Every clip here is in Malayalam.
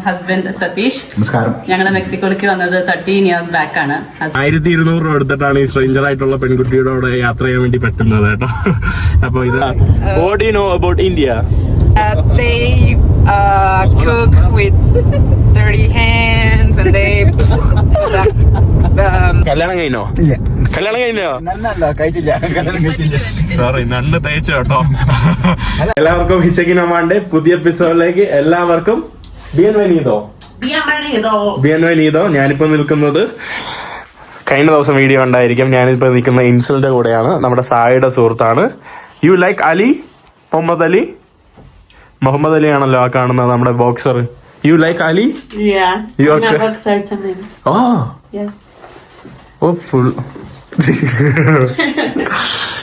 ഹസ്ബൻഡ് സതീഷ്. നമസ്കാരം. ഞങ്ങള് മെക്സിക്കോയിലേക്ക് വന്നത് 13 years ബാക്ക് ആണ്. 1200 രൂപ എടുത്തിട്ടാണ് ഈ സ്ട്രേഞ്ചർ ആയിട്ടുള്ള പെൺകുട്ടിയുടെ കൂടെ യാത്ര ചെയ്യാൻ വേണ്ടി പറ്റുന്നത് കേട്ടോ. അപ്പൊ ഇത് what do you know about India? They cook with dirty hands and they കല്യാണം കഴിഞ്ഞോ? ഇല്ല. കല്യാണം കഴിഞ്ഞോ? നന്നല്ല, കഴിച്ചില്ല. കല്യാണം കഴിച്ചില്ല. സോറി, നന്ന് തേച്ചു കേട്ടോ. എല്ലാവർക്കും ഹിച്ചക്കിനോമാന്റെ പുതിയ എപ്പിസോഡിലേക്ക് എല്ലാവർക്കും ബിയൻവെനീദോ. ഞാനിപ്പോ നിൽക്കുന്നത് കഴിഞ്ഞ ദിവസം വീഡിയോ ഉണ്ടായിരിക്കും. ഞാനിപ്പോ നിൽക്കുന്ന ഇൻസലിന്റെ കൂടെയാണ്. നമ്മുടെ സായിയുടെ സുഹൃത്താണ്. You like Ali? Muhammad Ali ആണല്ലോ ആ കാണുന്നത്, നമ്മുടെ boxer. You like Ali? Full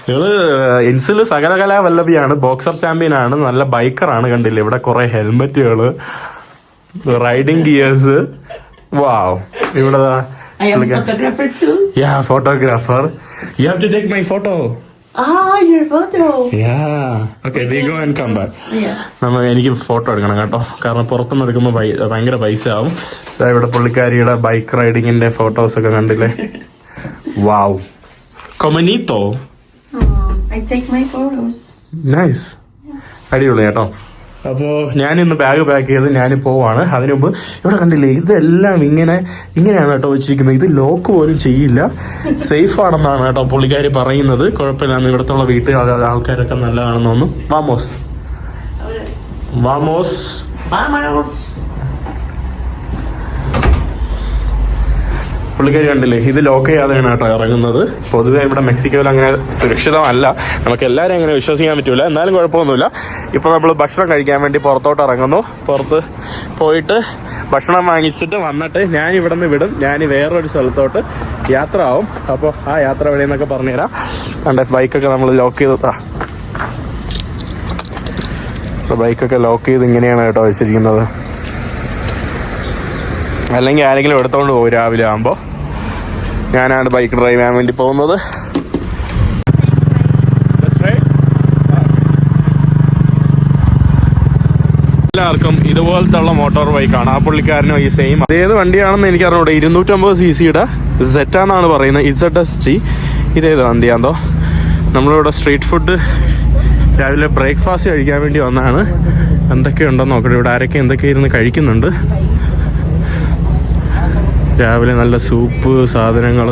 നിങ്ങള് ഇൻസില് സകലകലാ വല്ലഭിയാണ്, ബോക്സർ ചാമ്പ്യൻ ആണ്, നല്ല ബൈക്കറാണ്. കണ്ടില്ലേ ഇവിടെ കുറെ ഹെൽമെറ്റുകള്, റൈഡിംഗ് ഗിയേഴ്സ്. വാവ്. ഇവിടെ photographer. You have to take my photo. your photo. Okay, we go and come back. എനിക്ക് ഫോട്ടോ എടുക്കണം കേട്ടോ, കാരണം പുറത്തുനിന്ന് എടുക്കുമ്പോൾ ഭയങ്കര പൈസ ആവും. ഇവിടെ പുള്ളിക്കാരിയുടെ ബൈക്ക് റൈഡിങ്ങിന്റെ ഫോട്ടോസ് ഒക്കെ കണ്ടില്ലേ? വാവ്. കൊമനീത്തോ. I take my photos. Nice. അടിപൊളി കേട്ടോ. അപ്പോൾ ഞാനിന്ന് ബാഗ് പാക്ക് ചെയ്ത് ഞാൻ പോവാണ്. അതിനു മുമ്പ് ഇവിടെ കണ്ടില്ലേ, ഇതെല്ലാം ഇങ്ങനെയാണ് കേട്ടോ വെച്ചിരിക്കുന്നത്. ഇത് ലോക്ക് പോലും ചെയ്യില്ല. സേഫ് ആണെന്നാണ് കേട്ടോ പുള്ളിക്കാരി പറയുന്നത്. കുഴപ്പമില്ല, ഇവിടുത്തെ വീട്ടിൽ ആൾക്കാരൊക്കെ നല്ലതാണെന്ന് തോന്നുന്നു. വാമോസ്. പുള്ളിക്കാരി കണ്ടില്ലേ, ഇത് ലോക്ക് ചെയ്യാതെയാണ് കേട്ടോ ഇറങ്ങുന്നത്. പൊതുവെ ഇവിടെ മെക്സിക്കോയിൽ അങ്ങനെ സുരക്ഷിതമല്ല, നമുക്ക് എല്ലാവരും അങ്ങനെ വിശ്വസിക്കാൻ പറ്റൂല. എന്നാലും കുഴപ്പമൊന്നുമില്ല. ഇപ്പോൾ നമ്മൾ ഭക്ഷണം കഴിക്കാൻ വേണ്ടി പുറത്തോട്ട് ഇറങ്ങുന്നു. പുറത്ത് പോയിട്ട് ഭക്ഷണം വാങ്ങിച്ചിട്ട് വന്നിട്ട് ഞാൻ ഇവിടെ നിന്ന് വിടും. ഞാൻ വേറൊരു സ്ഥലത്തോട്ട് യാത്ര ആവും. അപ്പോൾ ആ യാത്ര എവിടെയെന്നൊക്കെ പറഞ്ഞുതരാം. കണ്ടേ, ബൈക്കൊക്കെ നമ്മൾ ലോക്ക് ചെയ്ത് ബൈക്കൊക്കെ ലോക്ക് ചെയ്ത് ഇങ്ങനെയാണ് കേട്ടോ വെച്ചിരിക്കുന്നത്. അല്ലെങ്കിൽ ആരെങ്കിലും എടുത്തോണ്ട് പോകും. രാവിലെ ആകുമ്പോൾ ഞാനാണ് ബൈക്ക് ഡ്രൈവ് ചെയ്യാൻ വേണ്ടി പോകുന്നത്. എല്ലാവർക്കും ഇതുപോലത്തെ ഉള്ള മോട്ടോർ ബൈക്കാണ്. ആ പുള്ളിക്കാരനും ഈ സെയിം അതേത് വണ്ടിയാണെന്ന് എനിക്കറിഞ്ഞൂടെ. 250 cc സെറ്റാന്നാണ് പറയുന്നത്. ZSG. ഇതേത് വണ്ടിയാന്തോ. നമ്മളിവിടെ സ്ട്രീറ്റ് ഫുഡ് രാവിലെ ബ്രേക്ക്ഫാസ്റ്റ് കഴിക്കാൻ വേണ്ടി വന്നതാണ്. എന്തൊക്കെയുണ്ടെന്ന് നോക്കട്ടെ. ഇവിടെ ആരൊക്കെ എന്തൊക്കെ ഇരുന്ന് കഴിക്കുന്നുണ്ട്. രാവിലെ നല്ല സൂപ്പ് സാധനങ്ങൾ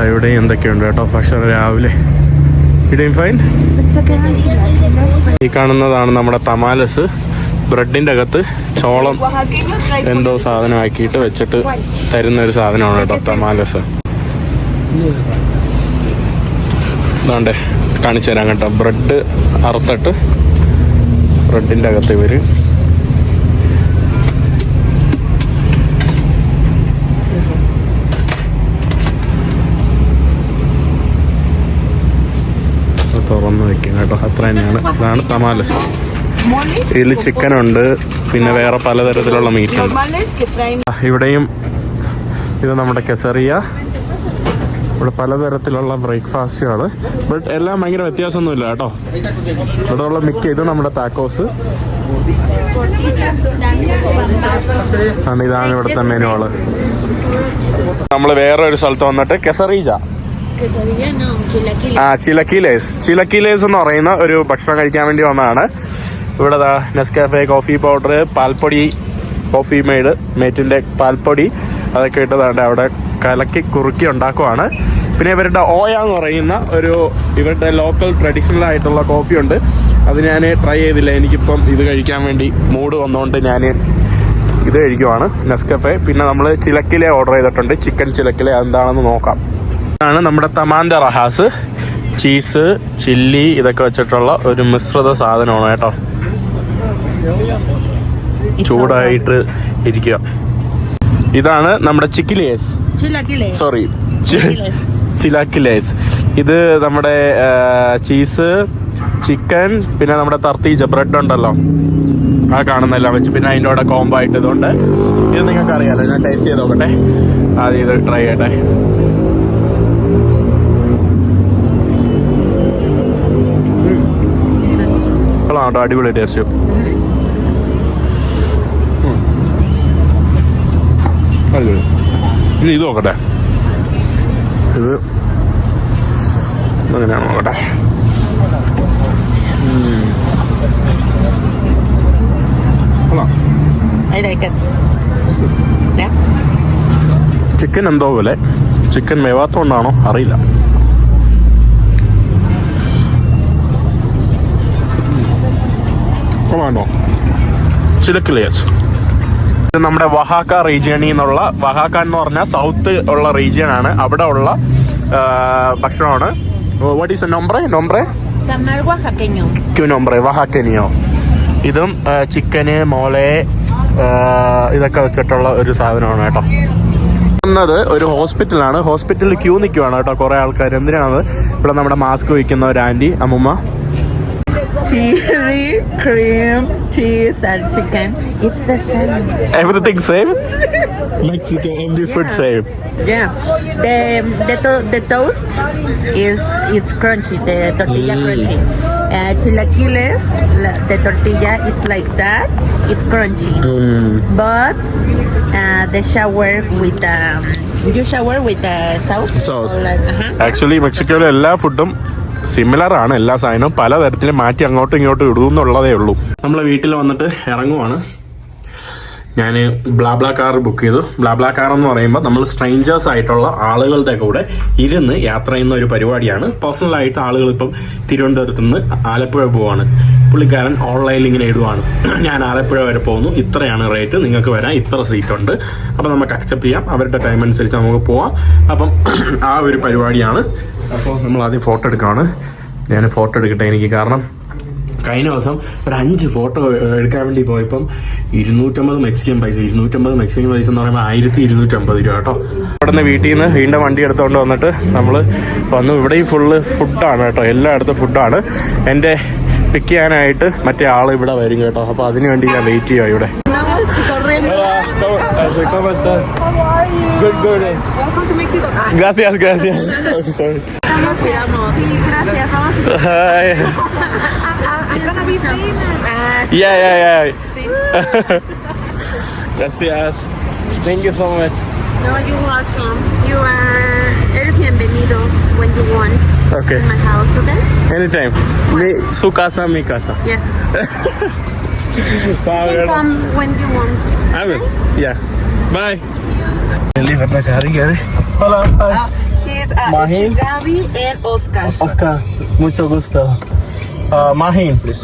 ഇവിടെ എന്തൊക്കെയുണ്ട് കേട്ടോ. പക്ഷെ രാവിലെ ഫൈൻ. ഈ കാണുന്നതാണ് നമ്മുടെ തമാലസ്. ബ്രെഡിൻ്റെ അകത്ത് ചോളം എന്തോ സാധനം ആക്കിയിട്ട് വെച്ചിട്ട് തരുന്ന ഒരു സാധനമാണ് കേട്ടോ തമാലസ്. ഇതാണ്ടേ കാണിച്ചു തരാം കേട്ടോ. ബ്രെഡ് അറുത്തിട്ട് ബ്രെഡിൻ്റെ അകത്ത് ഇവർ തുറന്ന് വെക്കും കേട്ടോ. അത്ര തന്നെയാണ്. ഇതാണ് തമാലസ്. ഇതിൽ ചിക്കനുണ്ട്, പിന്നെ വേറെ പലതരത്തിലുള്ള മീറ്റുണ്ട്. ഇവിടെയും ഇത് നമ്മുടെ കെസറിയ. ഇവിടെ പലതരത്തിലുള്ള ബ്രേക്ക്ഫാസ്റ്റുകൾ. ബട്ട് എല്ലാം ഭയങ്കര വ്യത്യാസമൊന്നുമില്ല കേട്ടോ. ഇവിടെ ഉള്ള ഇത് നമ്മുടെ താക്കോസ് ആണ്. ഇതാണ് ഇവിടുത്തെ മെനുകള്. നമ്മൾ വേറെ ഒരു സ്ഥലത്ത് വന്നിട്ട് കെസറീജ ചിലക്കീലേസ് എന്ന് പറയുന്ന ഒരു ഭക്ഷണം കഴിക്കാൻ വേണ്ടി വന്നതാണ്. ഇവിടെ നെസ്കാഫെ കോഫി പൗഡർ, പാൽപ്പൊടി, കോഫി മേറ്റിന്റെ പാൽപ്പൊടി അതൊക്കെ ഇട്ടതാണ്ട് അവിടെ കലക്കി കുറുക്കി ഉണ്ടാക്കുവാണ്. പിന്നെ ഇവരുടെ ഓയ എന്ന് പറയുന്ന ഇവരുടെ ലോക്കൽ ട്രഡീഷണൽ ആയിട്ടുള്ള കോഫി ഉണ്ട്. അത് ഞാൻ ട്രൈ ചെയ്തില്ല. എനിക്കിപ്പം ഇത് കഴിക്കാൻ വേണ്ടി മൂഡ് വന്നുകൊണ്ട് ഞാൻ ഇത് കഴിക്കുവാണ്, നെസ്കഫെ. പിന്നെ നമ്മൾ ചിലക്കിലെ ഓർഡർ ചെയ്തിട്ടുണ്ട്, ചിക്കൻ ചിലക്കിലെ. എന്താണെന്ന് നോക്കാം. ആണ് നമ്മുടെ തമാന്ത റഹാസ്. ചീസ്, ചില്ലി ഇതൊക്കെ വെച്ചിട്ടുള്ള ഒരു മിശ്രിത സാധനമാണ് കേട്ടോ. ചൂടായിട്ട് ഇരിക്കുക. ഇതാണ് നമ്മുടെ ചിക്കിലേസ്. ചിലാക്കിലേസ്. ഇത് നമ്മുടെ ചീസ്, ചിക്കൻ, പിന്നെ നമ്മുടെ തർത്തീജ ബ്രെഡ് ഉണ്ടല്ലോ, ആ കാണുന്നെല്ലാം വെച്ച്, പിന്നെ അതിൻ്റെ കൂടെ കോംബോ ആയിട്ട് ഇതുകൊണ്ട്. ഇത് നിങ്ങൾക്ക് അറിയാലോ. ഞാൻ ടേസ്റ്റ് ചെയ്ത് നോക്കട്ടെ. ആദ്യം ഇത് ട്രൈ ചെയ്യട്ടെ. കേട്ടോ, അടിപൊളി ടേസ്റ്റ്. ഇനി ഇത് നോക്കട്ടെ, ഇത് അങ്ങനെയാണ് നോക്കട്ടെ. I like it. Yeah. Chicken എന്തോ പോലെ, ചിക്കൻ മേവാത്തോണ്ടാണോ അറിയില്ല. കൊള്ളാണോ? ചിലക്കിലേസ് ഇത് നമ്മുടെ വഹാക്ക റീജിയണിൽ നിന്നുള്ള, വഹാക്ക എന്ന് പറഞ്ഞാൽ സൗത്ത് ഉള്ള റീജിയൻ ആണ്, അവിടെ ഉള്ള ഭക്ഷണമാണ്. വാട്ട് ഈസ് നൊംബ്രെ? Tamal oaxaqueño. നൊംബ്രെ വഹാക്കനിയോ. ഇതും ചിക്കന്, മോളെ, ഇതൊക്കെ വെച്ചിട്ടുള്ള ഒരു സാധനമാണ് കേട്ടോ. വന്നത് ഒരു ഹോസ്പിറ്റലാണ്. ഹോസ്പിറ്റലിൽ ക്യൂ നിൽക്കുവാണ് കേട്ടോ കുറേ ആൾക്കാർ. എന്തിനാണത്? ഇവിടെ നമ്മുടെ മാസ്ക് വയ്ക്കുന്ന ഒരു ആൻറ്റി, അമ്മുമ്മ. Chili, cream, cheese, and chicken. It's the same. Everything same? Mexico, every food same. Yeah. The toast it's crunchy. The tortilla crunchy. Chilaquiles, the tortilla it's like that. It's crunchy. But the shower with you shower with the sauce. Sauce. Like, actually മെക്സിക്കോയിലെ എല്ലാ ഫുഡും സിമിലർ ആണ്. എല്ലാ സാധനവും പലതരത്തിലും മാറ്റി അങ്ങോട്ടും ഇങ്ങോട്ടും ഇടുന്നുള്ളതേ ഉള്ളൂ. നമ്മൾ വീട്ടിൽ വന്നിട്ട് ഇറങ്ങുവാണ്. ഞാൻ ബ്ലാബ്ലാ കാർ ബുക്ക് ചെയ്തു. ബ്ലാബ്ലാ കാർ എന്ന് പറയുമ്പോൾ നമ്മൾ സ്ട്രേഞ്ചേഴ്സ് ആയിട്ടുള്ള ആളുകളുടെ കൂടെ ഇരുന്ന് യാത്ര ചെയ്യുന്ന ഒരു പരിപാടിയാണ്. പേഴ്സണലായിട്ട് ആളുകൾ ഇപ്പം തിരുവനന്തപുരത്ത് നിന്ന് ആലപ്പുഴ പോവാണ്. പുള്ളിക്കാരൻ ഓൺലൈനിൽ ഇങ്ങനെ ഇടുവാണ്, ഞാൻ ആലപ്പുഴ വരെ പോകുന്നു, ഇത്രയാണ് റേറ്റ്, നിങ്ങൾക്ക് വരാൻ ഇത്ര സീറ്റുണ്ട്, അപ്പം നമുക്ക് അക്സെപ്റ്റ് ചെയ്യാം, അവരുടെ ടൈം അനുസരിച്ച് നമുക്ക് പോവാം. അപ്പം ആ ഒരു പരിപാടിയാണ്. അപ്പോൾ നമ്മൾ ആദ്യം ഫോട്ടോ എടുക്കുകയാണ്. ഞാൻ ഫോട്ടോ എടുക്കട്ടെ എനിക്ക്, കാരണം കഴിഞ്ഞ ദിവസം ഒരു 5 ഫോട്ടോ എടുക്കാൻ വേണ്ടി പോയപ്പം 250 മെക്സിക്കൻ പൈസ. 250 മെക്സിക്കൻ പൈസ എന്ന് പറയുമ്പോൾ 1250 രൂപ കേട്ടോ. ഇവിടെ നിന്ന് വീട്ടിൽ നിന്ന് വീണ്ടും വണ്ടി എടുത്തുകൊണ്ട് വന്നിട്ട് നമ്മൾ വന്നു. ഇവിടെയും ഫുള്ള് ഫുഡാണ് കേട്ടോ, എല്ലായിടത്തും ഫുഡാണ്. എൻ്റെ പിക്ക് ചെയ്യാനായിട്ട് മറ്റേ ആൾ ഇവിടെ വരും കേട്ടോ. അപ്പോൾ അതിന് വേണ്ടി ഞാൻ വെയിറ്റ് ചെയ്യാം ഇവിടെ. welcome to Mexico. Gracias. Sí, gracias. Vamos a Hi. I'm gonna be famous. Yeah. Gracias. Thank you so much. No, you're welcome. Eres bienvenido when you want. Okay. In my house, okay? Anytime. Su casa, mi casa. Yes. You can come when you want. I will. Yeah. Bye. Hola. She's Mahin? Gabi and Oscar. Oscar, mucho gusto. Mahin, please.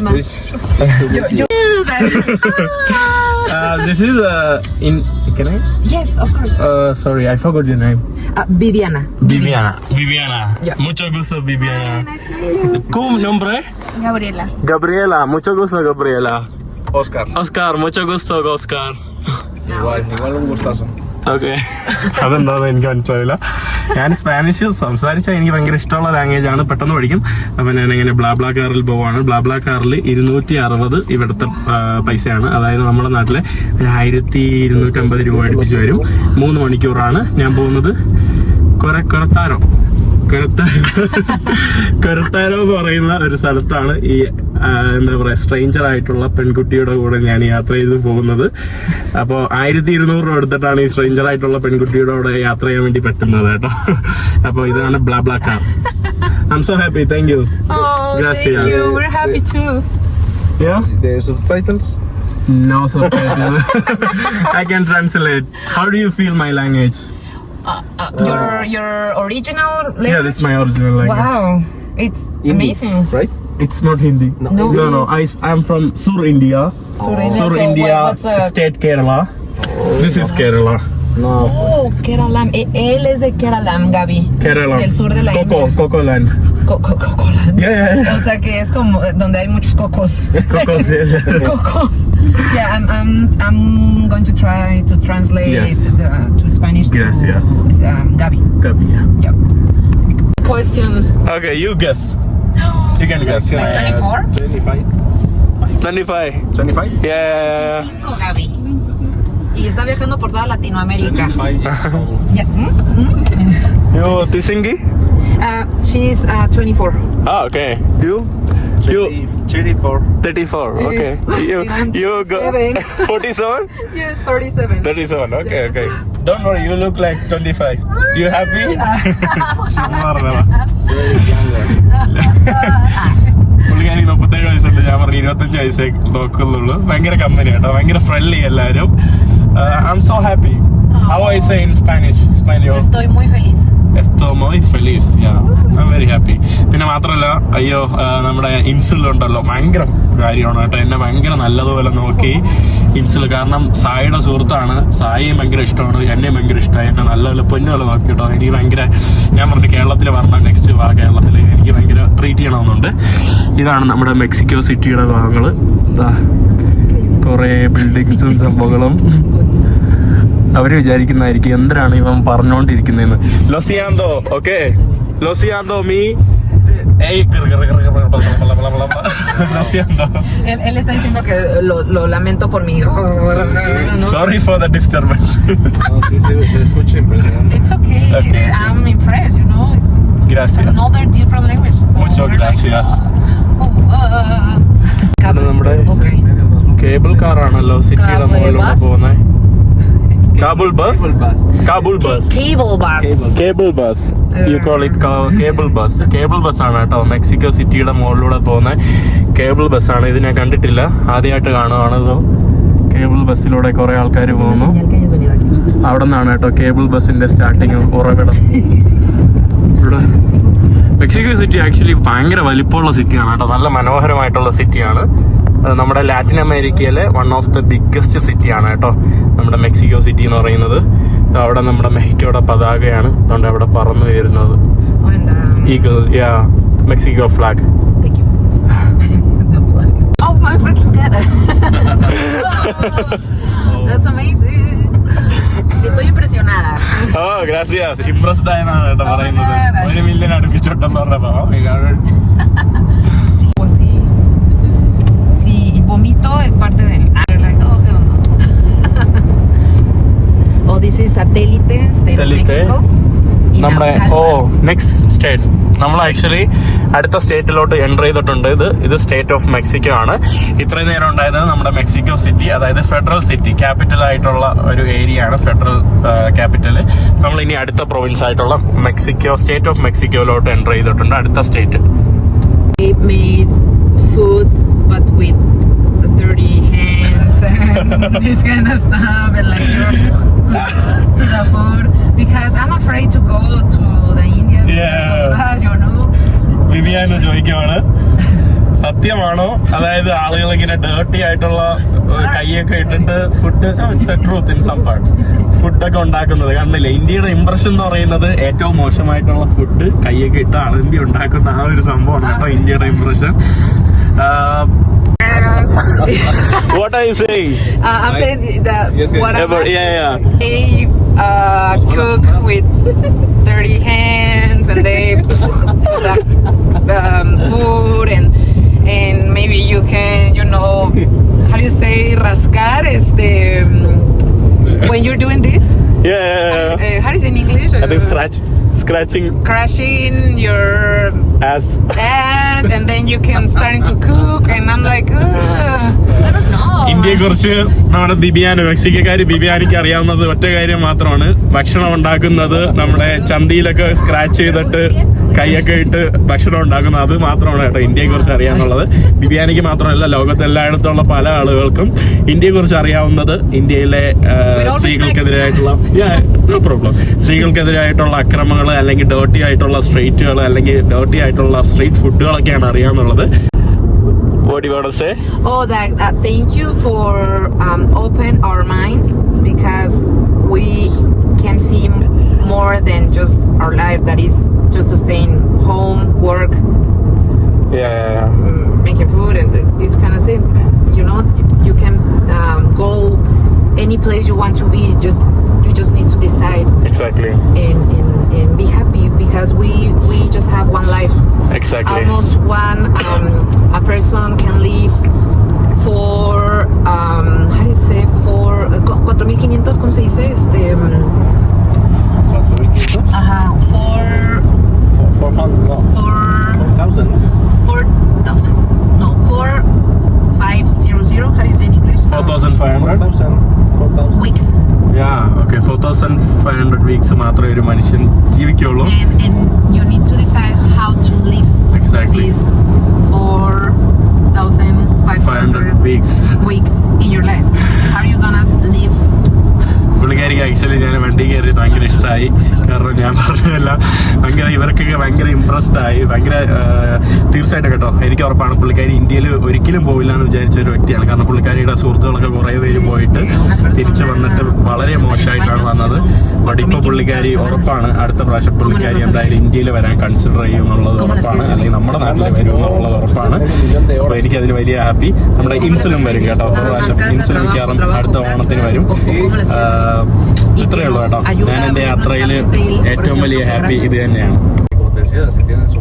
This is in. Can I? Yes, of course. Sorry, I forgot your name. Viviana. Viviana. Yeah. Mucho gusto, Viviana. Nice to meet you. ¿Cómo nombre? Gabriela. Mucho gusto, Gabriela. Oscar, mucho gusto, Oscar. Igual un gustazo. Okay. അതെന്താണെന്ന് എനിക്ക് മനസ്സിലായില്ല. ഞാൻ സ്പാനിഷ് സംസാരിച്ചാൽ എനിക്ക് ഭയങ്കര ഇഷ്ടമുള്ള ലാംഗ്വേജ് ആണ്, പെട്ടെന്ന് പഠിക്കും. അപ്പം ഞാനിങ്ങനെ ബ്ലാബ്ലാ കാറിൽ പോവാണ്. ബ്ലാബ്ലാ കാറിൽ 260 ഇവിടുത്തെ പൈസയാണ്. അതായത് നമ്മുടെ നാട്ടിലെ 1250 രൂപ അടുപ്പിച്ച് വരും. 3 മണിക്കൂറാണ് ഞാൻ പോകുന്നത്. കൊരത്താരോ എന്ന് പറയുന്ന ഒരു സ്ഥലത്താണ് ഈ എന്താ പറയുക സ്ട്രേഞ്ചർ ആയിട്ടുള്ള പെൺകുട്ടിയുടെ കൂടെ ഞാൻ യാത്ര ചെയ്ത് പോകുന്നത്. അപ്പോൾ 1200 രൂപ എടുത്തിട്ടാണ് ഈ സ്ട്രേഞ്ചർ ആയിട്ടുള്ള പെൺകുട്ടിയുടെ കൂടെ യാത്ര ചെയ്യാൻ വേണ്ടി പറ്റുന്നത് കേട്ടോ. അപ്പോൾ ഇതാണ് ബ്ലാബ്ലാ car. I'm so happy. Thank you. Gracias. Thank you. We're happy too. Yeah? The subtitles? No subtitles. I can translate. How do you feel my language? Your original language? Yeah, that's my original language. Wow, it's Hindi, amazing. right? It's not Hindi. No. I'm from Sur India. Sur India. Sur So India, what's state Kerala. This is Kerala. No. Oh, Keralam. Él es de Keralam, Gaby. Kerala. Del sur de la India. Coco land. Cocoland. Yeah. O sea que es como donde hay muchos cocos. Cocos, yeah. Cocos. Yeah, I'm going to try to translate Yes. to Spanish. Yes. Gaby. Copy, yeah. Yep. Question. Okay, you guess. You can guess. Like 24? 25. 25? Yeah. 25, Gaby. Y está viajando por toda Latinoamérica. Yeah. You Tisingi? She's 24. Okay. You? You 34. 34. Okay. You go 47. Yeah, 37. 37. Okay. Okay. Don't worry. You look like 25. You happy? പുള്ളിക്കാരി 37 വയസ്സുണ്ട്. ഞാൻ പറഞ്ഞു 25 വയസ്സേ നോക്കുന്നുള്ളൂ. ഭയങ്കര കമ്പനി കേട്ടോ, ഭയങ്കര ഫ്രണ്ട്ലി എല്ലാവരും. I'm so happy. How I say in Spanish? Estoy muy feliz. Estoy muy feliz. Yeah, I'm very happy. പിന്നെ മാത്രമല്ല, അയ്യോ നമ്മുടെ ഇൻസുലുണ്ടല്ലോ, ഭയങ്കര കാര്യമാണ് കേട്ടോ. എന്നെ ഭയങ്കര നല്ലതുപോലെ നോക്കി ഇൻസുൽ. കാരണം സായിയുടെ സുഹൃത്താണ്, സായിയും ഭയങ്കര ഇഷ്ടമാണ്, എന്നെയും ഭയങ്കര ഇഷ്ടമായി. എന്നെ നല്ലപോലെ പൊന്നുപോലെ നോക്കി കേട്ടോ. എനിക്ക് ഭയങ്കര, ഞാൻ പറഞ്ഞു കേരളത്തിൽ പറഞ്ഞാൽ നെക്സ്റ്റ് വാ കേരളത്തിൽ എനിക്ക് ഭയങ്കര ട്രീറ്റ് ചെയ്യണമെന്നുണ്ട്. ഇതാണ് നമ്മുടെ മെക്സിക്കോ സിറ്റിയുടെ ഭാഗങ്ങൾ. എന്താ കുറേ ബിൽഡിങ്സും സംഭവങ്ങളും. അവര് വിചാരിക്കുന്നതായിരിക്കും എന്തിനാണ് ഇവൻ പറഞ്ഞോണ്ടിരിക്കുന്നതെന്ന്. ലൊസിയാന്തോ, ഓക്കെ, ലൊസിയാന്തോ മീ. Losiando. Él está diciendo que lo lamento por mi. Sorry for the disturbance. Escucho impresionante. It's okay. I'm impressed, you know. It's Gracias. another different language. So Muchas gracias. നമ്മുടെ കേബിൾ കാറാണല്ലോ സിറ്റിയുടെ മുകളിലൂടെ പോകുന്നത്. Kabul bus. Kabul bus. Cable bus. Cable bus. You call it cable bus. Cable bus ആണ് കേട്ടോ, മെക്സിക്കോ സിറ്റിയുടെ മുകളിലൂടെ പോകുന്ന കേബിൾ ബസ്സാണ്. ഇത് ഞാൻ കണ്ടിട്ടില്ല, ആദ്യമായിട്ട് കാണുവാണതോ. കേബിൾ ബസ്സിലൂടെ കുറെ ആൾക്കാർ പോകുന്നു. അവിടെ നിന്നാണ് കേട്ടോ കേബിൾ ബസ്സിന്റെ സ്റ്റാർട്ടിങ്, ഉറവിടം. ഇവിടെ മെക്സിക്കോ സിറ്റി ആക്ച്വലി ഭയങ്കര വലിപ്പമുള്ള സിറ്റിയാണ് കേട്ടോ, നല്ല മനോഹരമായിട്ടുള്ള സിറ്റിയാണ്. നമ്മുടെ ലാറ്റിൻ അമേരിക്കയിലെ വൺ ഓഫ് ദ ബിഗ്ഗസ്റ്റ് സിറ്റിയാണ് കേട്ടോ നമ്മുടെ മെക്സിക്കോ സിറ്റി എന്ന് പറയുന്നത്. അവിടെ നമ്മുടെ മെക്സിക്കോയുടെ പതാകയാണ് അതുകൊണ്ട് അവിടെ പറന്നു വരുന്നത്. Eagle, yeah, Mexico flag. Oh my freaking god. That's amazing. Estoy impresionada. Oh, gracias. Impressed ആയെന്നാണ് കേട്ടോ പറയുന്നത്. 1 മില്യൺ അടുപ്പിച്ചിട്ടെന്ന് പറഞ്ഞപ്പോ vomito es parte del oh, this is satélite state of Mexico. നമ്മുടെ നെക്സ്റ്റ് സ്റ്റേറ്റ് നമ്മൾ ആക്ച്വലി അടുത്ത സ്റ്റേറ്റിലോട്ട് എൻ്റർ ചെയ്തിട്ടുണ്ട്. ഇത് സ്റ്റേറ്റ് ഓഫ് മെക്സിക്കോ ആണ്. ഇത്രയും നേരം ഉണ്ടായത് നമ്മുടെ മെക്സിക്കോ സിറ്റി, അതായത് ഫെഡറൽ സിറ്റി, ക്യാപിറ്റൽ ആയിട്ടുള്ള ഒരു ഏരിയ ആണ് ഫെഡറൽ ക്യാപിറ്റൽ. നമ്മൾ ഇനി അടുത്ത പ്രൊവിൻസ് ആയിട്ടുള്ള മെക്സിക്കോ, സ്റ്റേറ്റ് ഓഫ് മെക്സിക്കോയിലോട്ട് എൻ്റർ ചെയ്തിട്ടുണ്ട്, അടുത്ത state. Made food but with 30 hands and this kind of stuff, and like you're to the food because I'm afraid to go to the India because of that, you know. വിവിയാന് ചോദിക്കുവാണ്, സത്യമാണോ, അതായത് ആളുകൾ ഇങ്ങനെ ഡേർട്ടി ആയിട്ടുള്ള കൈയൊക്കെ ഇട്ടിട്ട് ഫുഡൊക്കെ ഉണ്ടാക്കുന്നത് കണ്ടില്ല? ഇന്ത്യയുടെ ഇംപ്രഷൻ എന്ന് പറയുന്നത് ഏറ്റവും മോശമായിട്ടുള്ള ഫുഡ് കൈയൊക്കെ ഇട്ടാണ് ഇന്ത്യ ഉണ്ടാക്കുന്ന ആ ഒരു സംഭവമാണ് കേട്ടോ ഇന്ത്യയുടെ impression. What are you saying? I'm saying that what yeah. They cook with 30 hands and they put food and maybe you can, you know, how do you say rascar is the when you're doing this? Yeah. How do you say in English? I think scratching your ass and then you can starting to cook and I'm like I don't know. ഇന്ത്യയെ കുറിച്ച് നമ്മുടെ ബിബിയാന്, മെക്സിക്കക്കാര് ബിബിയാനിക്ക് അറിയാവുന്നത് ഒറ്റ കാര്യം മാത്രമാണ്, ഭക്ഷണം ഉണ്ടാക്കുന്നത് നമ്മുടെ ചന്തിയിലൊക്കെ സ്ക്രാച്ച് ചെയ്തിട്ട് കൈയൊക്കെ ഇട്ട് ഭക്ഷണം ഉണ്ടാക്കുന്നത്. അത് മാത്രമാണ് കേട്ടോ ഇന്ത്യയെ കുറിച്ച് അറിയാവുന്നത്. ബിബിയാനിക്ക് മാത്രമല്ല, ലോകത്ത് എല്ലായിടത്തുള്ള പല ആളുകൾക്കും ഇന്ത്യയെ കുറിച്ച് അറിയാവുന്നത് ഇന്ത്യയിലെ സ്ത്രീകൾക്കെതിരായിട്ടുള്ള സ്ത്രീകൾക്കെതിരായിട്ടുള്ള അക്രമങ്ങൾ, അല്ലെങ്കിൽ ഡേർട്ടി ആയിട്ടുള്ള സ്ട്രീറ്റുകൾ, അല്ലെങ്കിൽ ഡേർട്ടി ആയിട്ടുള്ള സ്ട്രീറ്റ് ഫുഡുകളൊക്കെയാണ് അറിയാവുന്നത്. What do you want to say? Oh, that thank you for open our minds because we can see more than just our life that is just to stay in home, work, making food and this kind of thing. You know, you can go any place you want to be. You just need to decide. Exactly. And be happy because we just have one life. Exactly. Almost one a person can live for how do you say for 4,500, ¿cómo se dice? 4,000. 4,000. weeks. Okay 4,500 weeks മാത്രമേ ഒരു മനുഷ്യൻ ജീവിക്കുള്ളൂ. And you need to decide how to live Exactly. these 4,500 weeks. weeks in your life. How are you gonna live? പുള്ളിക്കാരിക്ക് ആക്ച്വലി ഞാൻ വണ്ടി കയറി ഭയങ്കര ഇഷ്ടമായി. കാരണം ഞാൻ പറഞ്ഞതല്ല, ഭയങ്കര ഇവർക്കൊക്കെ ഭയങ്കര ഇമ്പ്രസ്ഡ് ആയി. ഭയങ്കര തീർച്ചയായിട്ടും കേട്ടോ, എനിക്ക് ഉറപ്പാണ് പുള്ളിക്കാരി ഇന്ത്യയിൽ ഒരിക്കലും പോയില്ല എന്ന് വിചാരിച്ച ഒരു വ്യക്തിയാണ്. കാരണം പുള്ളിക്കാരിയുടെ സുഹൃത്തുക്കളൊക്കെ കുറേ പേര് പോയിട്ട് തിരിച്ചു വന്നിട്ട് വളരെ മോശമായിട്ടാണ് വന്നത്. ബട്ട് ഇപ്പോൾ പുള്ളിക്കാരി ഉറപ്പാണ് അടുത്ത പ്രാവശ്യം പുള്ളിക്കാരി എന്തായാലും ഇന്ത്യയിൽ വരാൻ കൺസിഡർ ചെയ്യും എന്നുള്ളത് ഉറപ്പാണ്. അല്ലെങ്കിൽ നമ്മുടെ നാട്ടിൽ വരും എന്നുള്ളത് ഉറപ്പാണ്. അപ്പോൾ എനിക്കതിൽ വലിയ ഹാപ്പി. നമ്മുടെ ഇൻസുലും വരും കേട്ടോ, ഒരു പ്രാവശ്യം ഇൻസുലും മിക്കവാറും അടുത്ത ഓണത്തിന് വരും. ഇത്രയേ ഉള്ളൂ കേട്ടോ. ഞാൻ എൻ്റെ യാത്രയിൽ ഏറ്റവും വലിയ ഹാപ്പി ഇത് തന്നെയാണ്. Como te decía, si tienen su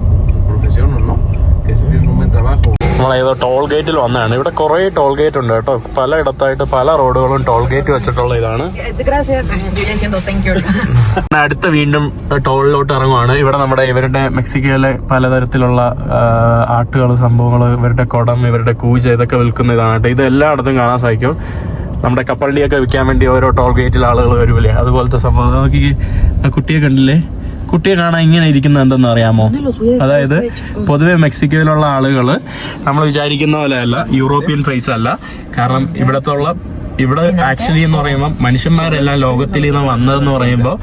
profesión o no, que si tienen un buen trabajo. നമ്മളേതോ ടോൾ ഗേറ്റിൽ വന്നതാണ്. ഇവിടെ കുറേ ടോൾ ഗേറ്റ് ഉണ്ട് കേട്ടോ. പലയിടത്തായിട്ട് പല റോഡുകളും ടോൾ ഗേറ്റ് വെച്ചിട്ടുള്ള ഇതാണ്. Gracias. Yo ya diciendo thank you. അടുത്ത വീണ്ടും ടോളിലോട്ട് ഇറങ്ങുവാണ്. ഇവിടെ നമ്മുടെ ഇവരുടെ മെക്സിക്കോയിലെ പലതരത്തിലുള്ള ആട്ടുകൾ, സംഭവങ്ങൾ, ഇവരുടെ കുടം, ഇവരുടെ കൂജ, ഇതൊക്കെ വിൽക്കുന്ന ഇതാണ് കേട്ടോ. ഇത് എല്ലായിടത്തും കാണാൻ സാധിക്കും. നമ്മുടെ കപ്പലിയൊക്കെ വിൽക്കാൻ വേണ്ടി ഓരോ ടോൾ ഗേറ്റിൽ ആളുകൾ വരുമല്ലേ, അതുപോലത്തെ സംഭവം. നോക്കി ആ കുട്ടിയെ കണ്ടില്ലേ? കുട്ടിയെ കാണാൻ ഇങ്ങനെ ഇരിക്കുന്നത് എന്തെന്ന് അറിയാമോ? അതായത് പൊതുവെ മെക്സിക്കോയിലുള്ള ആളുകൾ നമ്മൾ വിചാരിക്കുന്ന പോലെ അല്ല, യൂറോപ്യൻ ഫേസ് അല്ല. കാരണം ഇവിടെ ആക്ച്വലി എന്ന് പറയുമ്പോൾ മനുഷ്യന്മാരെല്ലാം ലോകത്തിൽ നിന്ന് വന്നതെന്ന് പറയുമ്പോൾ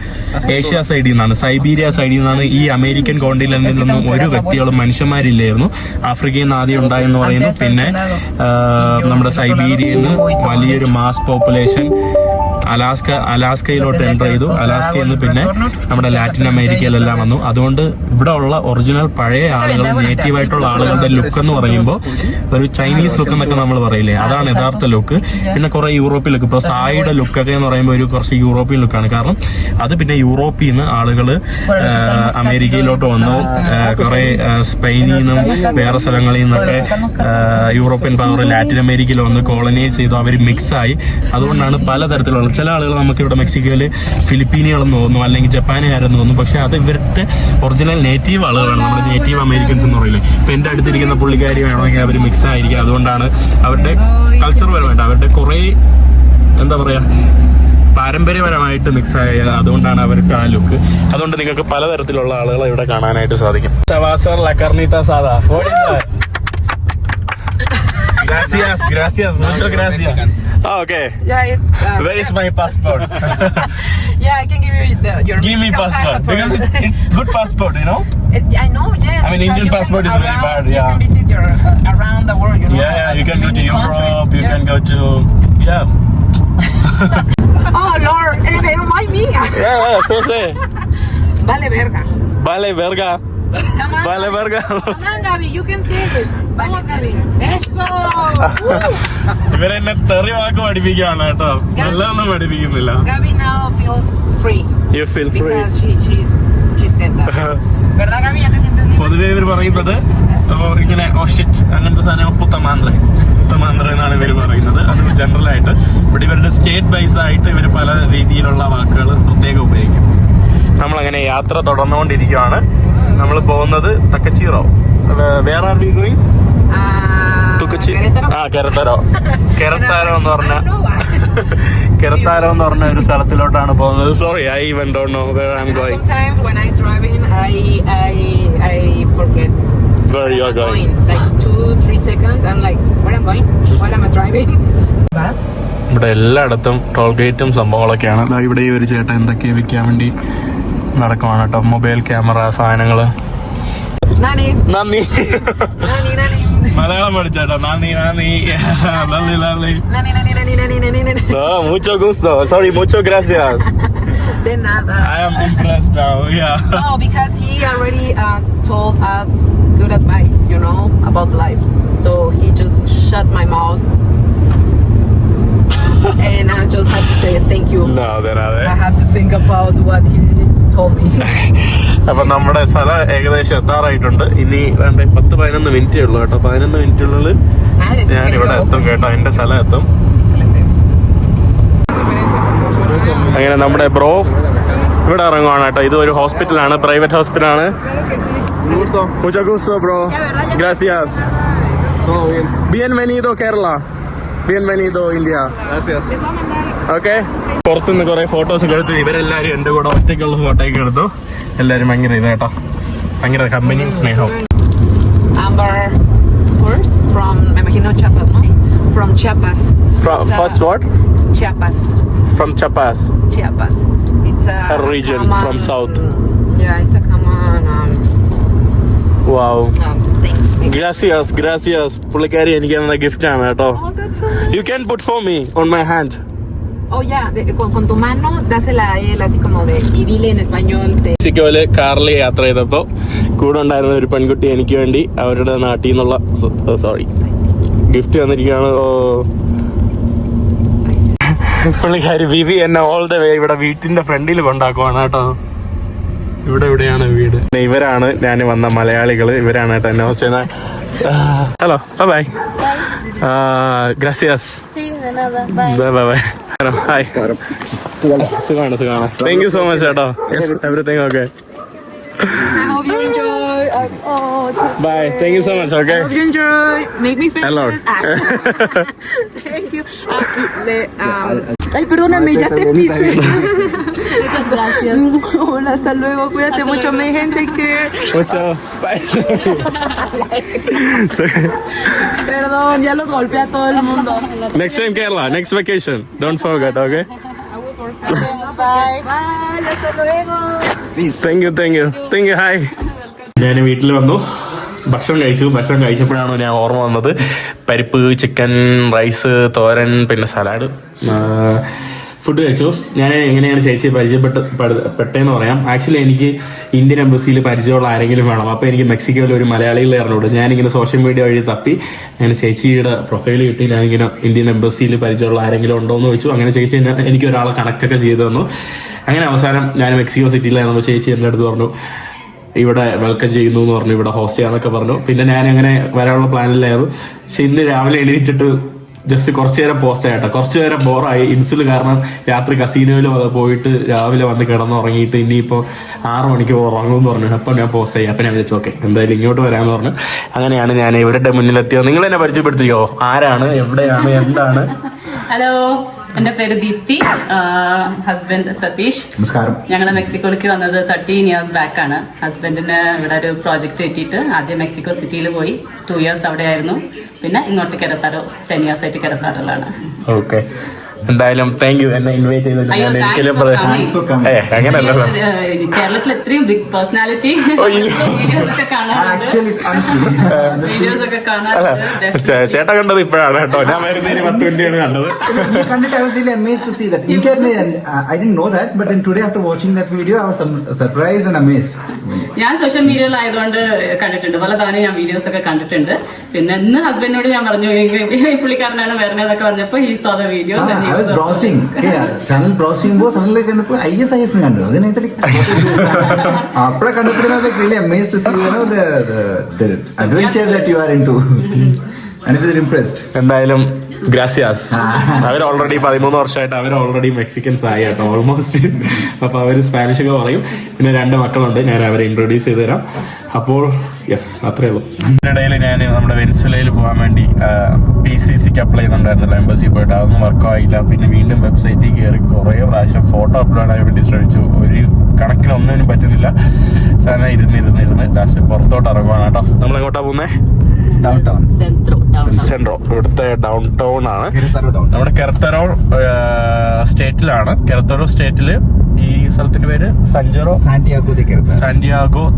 ഏഷ്യ സൈഡിൽ നിന്നാണ്, സൈബീരിയ സൈഡിൽ നിന്നാണ്. ഈ അമേരിക്കൻ കോണ്ടിനെന്റിൽ നിന്നും ഒരു വ്യക്തികളും മനുഷ്യന്മാരില്ലായിരുന്നു. ആഫ്രിക്കയിൽ നിന്ന് ആദ്യം ഉണ്ടായെന്ന് പറയുന്നു. പിന്നെ നമ്മുടെ സൈബീരിയയിൽ നിന്ന് വലിയൊരു മാസ് പോപ്പുലേഷൻ അലാസ്കയിലോട്ട് എൻ്റർ ചെയ്തു. അലാസ്കയിൽ നിന്ന് പിന്നെ നമ്മുടെ ലാറ്റിൻ അമേരിക്കയിലെല്ലാം വന്നു. അതുകൊണ്ട് ഇവിടെ ഉള്ള ഒറിജിനൽ പഴയ ആളുകൾ, നേറ്റീവായിട്ടുള്ള ആളുകളുടെ ലുക്ക് എന്ന് പറയുമ്പോൾ ഒരു ചൈനീസ് ലുക്ക് എന്നൊക്കെ നമ്മൾ പറയില്ലേ, അതാണ് യഥാർത്ഥ ലുക്ക്. പിന്നെ കുറെ യൂറോപ്യൻ ലുക്ക്, ഇപ്പോൾ സായിയുടെ ലുക്കൊക്കെ എന്ന് പറയുമ്പോൾ ഒരു കുറച്ച് യൂറോപ്യൻ ലുക്കാണ്. കാരണം അത് പിന്നെ യൂറോപ്പിൽ നിന്ന് ആളുകൾ അമേരിക്കയിലോട്ട് വന്നു. കുറെ സ്പെയിനിൽ നിന്നും വേറെ സ്ഥലങ്ങളിൽ നിന്നൊക്കെ യൂറോപ്യൻ പവർ ലാറ്റിൻ അമേരിക്കയിൽ വന്ന് കോളനൈസ് ചെയ്തു. അവർ മിക്സായി. അതുകൊണ്ടാണ് പലതരത്തിലുള്ള ചില ആളുകൾ നമുക്ക് ഇവിടെ മെക്സിക്കോയിൽ ഫിലിപ്പീനികളെന്ന് തോന്നുന്നു, അല്ലെങ്കിൽ ജപ്പാനുകാരെന്ന് തോന്നുന്നു. പക്ഷെ അത് ഇവരുടെ ഒറിജിനൽ നേറ്റീവ് ആളുകളാണ്, നമ്മുടെ നേറ്റീവ് അമേരിക്കൻസ് എന്ന് പറയില്ലേ. ഇപ്പം എൻ്റെ അടുത്തിരിക്കുന്ന പുള്ളിക്കാരി വേണമെങ്കിൽ അവർ മിക്സ് ആയിരിക്കും. അതുകൊണ്ടാണ് അവരുടെ കൾച്ചർ പരമായിട്ട് അവരുടെ കുറേ എന്താ പറയുക പാരമ്പര്യപരമായിട്ട് മിക്സ് ആയ, അതുകൊണ്ടാണ് അവർക്ക് ആ ലുക്ക്. അതുകൊണ്ട് നിങ്ങൾക്ക് പലതരത്തിലുള്ള ആളുകളെ ഇവിടെ കാണാനായിട്ട് സാധിക്കും. Gracias, gracias, muchas gracias. Oh, okay. Yeah, it's. Where is my passport? Yeah, I can give you your. Give me passport because it's good passport, you know. I know, yes. I mean, Indian passport is very bad. Yeah. You can visit around the world. You know. Yeah, you can go to Europe. You can go to Oh Lord, and remind me. Yeah, so say. Vale verga. Vale verga. Come on, Vale verga. Come on, Gaby, you can say it. Vamos, Gaby. Eso. ഇവരെന്നെ തെറി വാക്ക് പഠിപ്പിക്കുകയാണ് കേട്ടോ, നല്ലതൊന്നും പഠിപ്പിക്കുന്നില്ല. Gaby now feels free. You feel free. Because she said that. ¿Verdad, Gaby? ¿Ya te sientes libre? പൊതുവെ ഇവർ പറയുന്നത് ഇങ്ങനെ ഓഷിറ്റ് അങ്ങനത്തെ സാധനങ്ങൾ പുത്തമാന്ത്ര എന്നാണ് ഇവർ പറയുന്നത്. അത് ജനറൽ ആയിട്ട്. ഇവിടെ ഇവരുടെ സ്റ്റേറ്റ് ബേസ് ആയിട്ട് ഇവർ പല രീതിയിലുള്ള വാക്കുകൾ പ്രത്യേകം ഉപയോഗിക്കും. നമ്മളങ്ങനെ യാത്ര തുടർന്നുകൊണ്ടിരിക്കുകയാണ്. നമ്മൾ പോകുന്നത് തക്കച്ചീറോ. Where are we going? Queretaro എന്ന് പറഞ്ഞ ഒരു സ്ഥലത്തിലോട്ടാണ് പോകുന്നത്. Sorry, I even don't know where I am going. Sometimes when I driving, I forget Where you are going? Like 2-3 seconds. I'm like, where I'm going? While I'm driving. ഇവിടെ എല്ലായിടത്തും ടോൾ ഗേറ്റും സംഭവങ്ങളൊക്കെയാണ്. ഇവിടെ ഈ ഒരു ചേട്ടൻ എന്തൊക്കെ വിൽക്കാൻ വേണ്ടി നടക്കുവാണ് കേട്ടോ. മൊബൈൽ ക്യാമറ സാധനങ്ങള്. Nani. നന്ദി. Nani. മലയാളം പഠിച്ചേട്ടോ. നന്ദി. Nani. Mucho gusto. Sorry, mucho gracias. De nada. I am impressed now. Yeah. No, because he already told us good advice, you know, about life. So he just shut my mouth. And I just have to say thank you. No, then I have to think about what he told me. അപ്പൊ നമ്മുടെ സ്ഥലം ഏകദേശം എത്താറായിട്ടുണ്ട്. ഇനി 10-11 മിനിറ്റേ ഉള്ളൂ കേട്ടോ. 11 മിനിറ്റിനുള്ളിൽ ഞാൻ ഇവിടെ എത്തും കേട്ടോ. എന്റെ സ്ഥലം എത്തും. അങ്ങനെ നമ്മുടെ ബ്രോ ഇവിടെ ഇറങ്ങുവാണ് കേട്ടോ. ഇത് ഒരു ഹോസ്പിറ്റലാണ്, പ്രൈവറ്റ് ഹോസ്പിറ്റലാണ്. Mucho gusto, bro. Gracias. Todo bien. Bienvenido, Kerala. Bienvenido India. Gracias. Okay. പുറത്തുനിന്ന് കുറെ ഫോട്ടോസ് ഒക്കെ എടുത്തു. ഇവരെല്ലാരും എൻ്റെ കൂടെ ഒറ്റയ്ക്കുള്ള ഫോട്ടോ ഒക്കെ എടുത്തു. എല്ലാരും ഭയങ്കര ഇത് കേട്ടോ, ഭയങ്കര കമ്പനിയും സ്നേഹവും. Amber horse from, me imagino Chiapas, ¿no? From Chiapas. First what? Chiapas. From Chiapas. Chiapas. It's a Her region common, from south. Yeah, it's a common Wow. thing. Gracias. പുള്ളിക്കാരി എനിക്ക് തന്ന ഗിഫ്റ്റ് ആണ് കേട്ടോ. Oh, that's so nice. You can put for me on my hand. Oh, yeah, con tu mano, dásela a él así como de, y dile en español. മെക്സിക്കോയില് കാറിൽ യാത്ര ചെയ്തപ്പോൾ കൂടെ ഉണ്ടായിരുന്ന ഒരു പെൺകുട്ടി എനിക്ക് വേണ്ടി അവരുടെ നാട്ടിൽ നിന്നുള്ള ഗിഫ്റ്റ് തന്നിരിക്കുകയാണ്. പുള്ളിക്കാരി ബിബി എന്നെ ഓൾ ദ വേ ഇവിടെ വീട്ടിന്റെ ഫ്രണ്ടിൽ കൊണ്ടാക്കുവാണ് കേട്ടോ. ഇവിടെ എവിടെയാണ് വീട്. ഇവരാണ് ഞാൻ വന്ന മലയാളികൾ. ഇവരാണ് കേട്ടോ എന്നെ ഹോസ്റ്റൽ. Hello, bye. ഗ്രാസിയാസ്. ബൈ. ഹായ്. സുഖമാണ്. താങ്ക് യു സോ മച്ച് കേട്ടോ. Everything okay. I hope you enjoy. Bye. Thank you so much. Okay. I hope you enjoy. Make me famous. Hello. Thank you. Ay, perdóname, ya te pisé. Muchas gracias. Hola, hasta luego. Cuídate mucho, mi gente. Mucho. Bye. Perdón, ya los golpeé a todo el mundo. Next time Kerala. Next vacation. Don't forget. Okay. Bye. Bye. Hasta luego. Thank you. Hi. ഞാൻ വീട്ടിൽ വന്നു, ഭക്ഷണം കഴിച്ചപ്പോഴാണ് ഞാൻ ഓർമ്മ വന്നത്. പരിപ്പ്, ചിക്കൻ, റൈസ്, തോരൻ, പിന്നെ സലാഡ്, ഫുഡ് കഴിച്ചു. ഞാൻ എങ്ങനെയാണ് ചേച്ചിയെ പരിചയപ്പെട്ടെന്ന് പറയാം. ആക്ച്വലി എനിക്ക് ഇന്ത്യൻ എംബസിയിൽ പരിചയമുള്ള ആരെങ്കിലും വേണം. അപ്പോൾ എനിക്ക് മെക്സിക്കോയിൽ ഒരു മലയാളികൾ അറിഞ്ഞൂട്. ഞാനിങ്ങനെ സോഷ്യൽ മീഡിയ വഴി തപ്പി അങ്ങനെ ചേച്ചിയുടെ പ്രൊഫൈൽ കിട്ടി. ഞാനിങ്ങനെ ഇന്ത്യൻ എംബസിയിൽ പരിചയമുള്ള ആരെങ്കിലും ഉണ്ടോ എന്ന് ചോദിച്ചു. അങ്ങനെ ചേച്ചി എനിക്ക് ഒരാളെ കണക്റ്റൊക്കെ ചെയ്തു തന്നു. അങ്ങനെ അവസാനം ഞാൻ മെക്സിക്കോ സിറ്റിയിലായിരുന്നു. ചേച്ചി എൻ്റെ അടുത്ത് പറഞ്ഞു ഇവിടെ വെൽക്കം ചെയ്യുന്നു എന്ന് പറഞ്ഞു, ഇവിടെ ഹോസ്റ്റ് ചെയ്യാന്നൊക്കെ പറഞ്ഞു. പിന്നെ ഞാൻ അങ്ങനെ വരാനുള്ള പ്ലാനിലായിരുന്നു. പക്ഷെ ഇന്ന് രാവിലെ എണീറ്റിട്ട് ജസ്റ്റ് കുറച്ചു നേരം പോസ്റ്റ് ആയിട്ടോ. കുറച്ചു നേരം ബോറായി ഇൻസുൽ, കാരണം രാത്രി കസീനോയിൽ പോയിട്ട് രാവിലെ വന്ന് കിടന്നുറങ്ങിയിട്ട് ഇനിയിപ്പോൾ 6 മണിക്ക് ഉറങ്ങുമെന്ന് പറഞ്ഞു. അപ്പം ഞാൻ പോസ്റ്റ് ആയി. അപ്പം ഞാൻ വിളിച്ചു ഓക്കെ എന്തായാലും ഇങ്ങോട്ട് വരാമെന്ന് പറഞ്ഞു. അങ്ങനെയാണ് ഞാൻ ഇവരുടെ മുന്നിലെത്തിയത്. നിങ്ങൾ എന്നെ പരിചയപ്പെടുത്തിയോ? ആരാണ്, എവിടെയാണ്, എന്താണ്? ഹലോ, എന്റെ പേര് ദീപ്തി, ഹസ്ബൻഡ് സതീഷ്. നമസ്കാരം. ഞങ്ങൾ മെക്സിക്കോയിലേക്ക് വന്നത് 13 years ബാക്ക് ആണ്. ഹസ്ബൻഡിന് ഇവിടെ ഒരു പ്രോജക്റ്റ് കിട്ടിയിട്ട് ആദ്യം മെക്സിക്കോ സിറ്റിയിൽ പോയി 2 years അവിടെ ആയിരുന്നു. പിന്നെ ഇങ്ങോട്ട് കിടത്താറോ 10 years ആയിട്ട് കിടത്താറുള്ളതാണ്. ഓക്കെ, എന്തായാലും താങ്ക് യു എന്നെ ഇൻവൈറ്റ് ചെയ്തത്. അങ്ങനെയല്ലോ, കേരളത്തിൽ എത്രയും ബിഗ് പേഴ്സണാലിറ്റി വീഡിയോസ് ഒക്കെ കാണാറുണ്ട്. ചേട്ടാ കണ്ടത് ഇപ്പോഴാണ് കേട്ടോ. ഞാൻ വരുന്നതിന് 10 മിനിറ്റാണ് കണ്ടത്. I was really amazed to see that. I didn't know that, but then today after watching that video, I was surprised and amazed. ഞാൻ സോഷ്യൽ മീഡിയയിലായതുകൊണ്ട് കണ്ടിട്ടുണ്ട്, പല തവണ ഞാൻ വീഡിയോസ് ഒക്കെ കണ്ടിട്ടുണ്ട്. പിന്നെ ഇന്ന് ഹസ്ബൻഡിനോട് ഞാൻ പറഞ്ഞു പുള്ളിക്കാരനാണ് വരുന്നതൊക്കെ പറഞ്ഞപ്പോ ഈ saw the video. I was browsing, channel browsing was suddenly കണ്ടപ്പോൾ IS കണ്ടു. അതിനകത്ത് അപ്പഴേ കണ്ടപ്പോൾ I was really amazed to see the adventure that you are into. And I was impressed. എന്തായാലും ഗ്രാസിയാസ്. അവർ ഓൾറെഡി 13 വർഷമായിട്ട് അവർ ഓൾറെഡി മെക്സിക്കൻസ് ആയി കേട്ടോ, ഓൾമോസ്റ്റ്. അപ്പൊ അവര് സ്പാനിഷ് ഒക്കെ പറയും. പിന്നെ 2 മക്കളുണ്ട്, ഞാൻ അവരെ ഇൻട്രൊഡ്യൂസ് ചെയ്ത് തരാം. അപ്പോൾ യെസ്, അത്രേ ഉള്ളൂ. ഇതിനിടയിൽ ഞാൻ നമ്മുടെ വെനിസുലയിൽ പോകാൻ വേണ്ടി PCCക്ക് അപ്ലൈ ചെയ്തിട്ടുണ്ടായിരുന്നല്ലോ എംബസി പോയിട്ട്. അതൊന്നും വർക്കായില്ല. പിന്നെ വീണ്ടും വെബ്സൈറ്റിൽ കയറി കുറേ പ്രാവശ്യം ഫോട്ടോ അപ്ലോഡ് ആകാൻ വേണ്ടി ശ്രമിച്ചു. ഒരു കണക്കിനൊന്നിനും പറ്റുന്നില്ല. സാധനം ഇരുന്ന് ലാസ്റ്റ് പുറത്തോട്ട് ഇറങ്ങുവാണ് കേട്ടോ. നമ്മൾ എങ്ങോട്ടാ പോകുന്നേ? സെൻട്രോ, ഇവിടുത്തെ ഡൗൺ ടൗൺ ആണ്. നമ്മുടെ കെറത്തറോ സ്റ്റേറ്റിലാണ്. കെറത്തറോ സ്റ്റേറ്റില് ഈ സ്ഥലത്തിന്റെ പേര് സാന്റിയാഗോ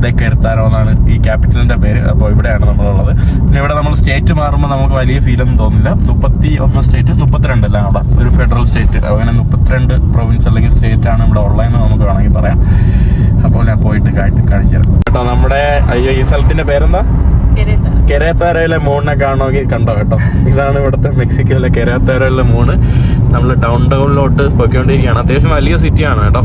ദെ കെറത്താരോ എന്നാണ് ഈ ക്യാപിറ്റലിന്റെ പേര്. അപ്പോൾ ഇവിടെയാണ് നമ്മളുള്ളത്. പിന്നെ ഇവിടെ നമ്മൾ സ്റ്റേറ്റ് മാറുമ്പോൾ നമുക്ക് വലിയ ഫീലൊന്നും തോന്നില്ല. 31 സ്റ്റേറ്റ്, 32 അല്ല അവിടെ ഒരു ഫെഡറൽ സ്റ്റേറ്റ്. അങ്ങനെ 32 പ്രൊവിൻസ് അല്ലെങ്കിൽ സ്റ്റേറ്റ് ആണ് ഇവിടെ ഉള്ളതെന്ന് നമുക്ക് വേണമെങ്കിൽ പറയാം. അപ്പോൾ ഞാൻ പോയിട്ട് കാണിച്ചു തരാം കേട്ടോ. നമ്മുടെ ഈ സ്ഥലത്തിന്റെ പേരെന്താ? കെരേത്താരയിലെ മൂണിനെ കാണുമെങ്കിൽ കണ്ടോ കേട്ടോ. ഇതാണ് ഇവിടുത്തെ മെക്സിക്കോയിലെ കെരേത്താരയിലെ മൂണ്. നമ്മൾ ഡൗൺ ടൗണിലോട്ട് പോയിക്കൊണ്ടിരിക്കുകയാണ്. അത്യാവശ്യം വലിയ സിറ്റിയാണ് കേട്ടോ.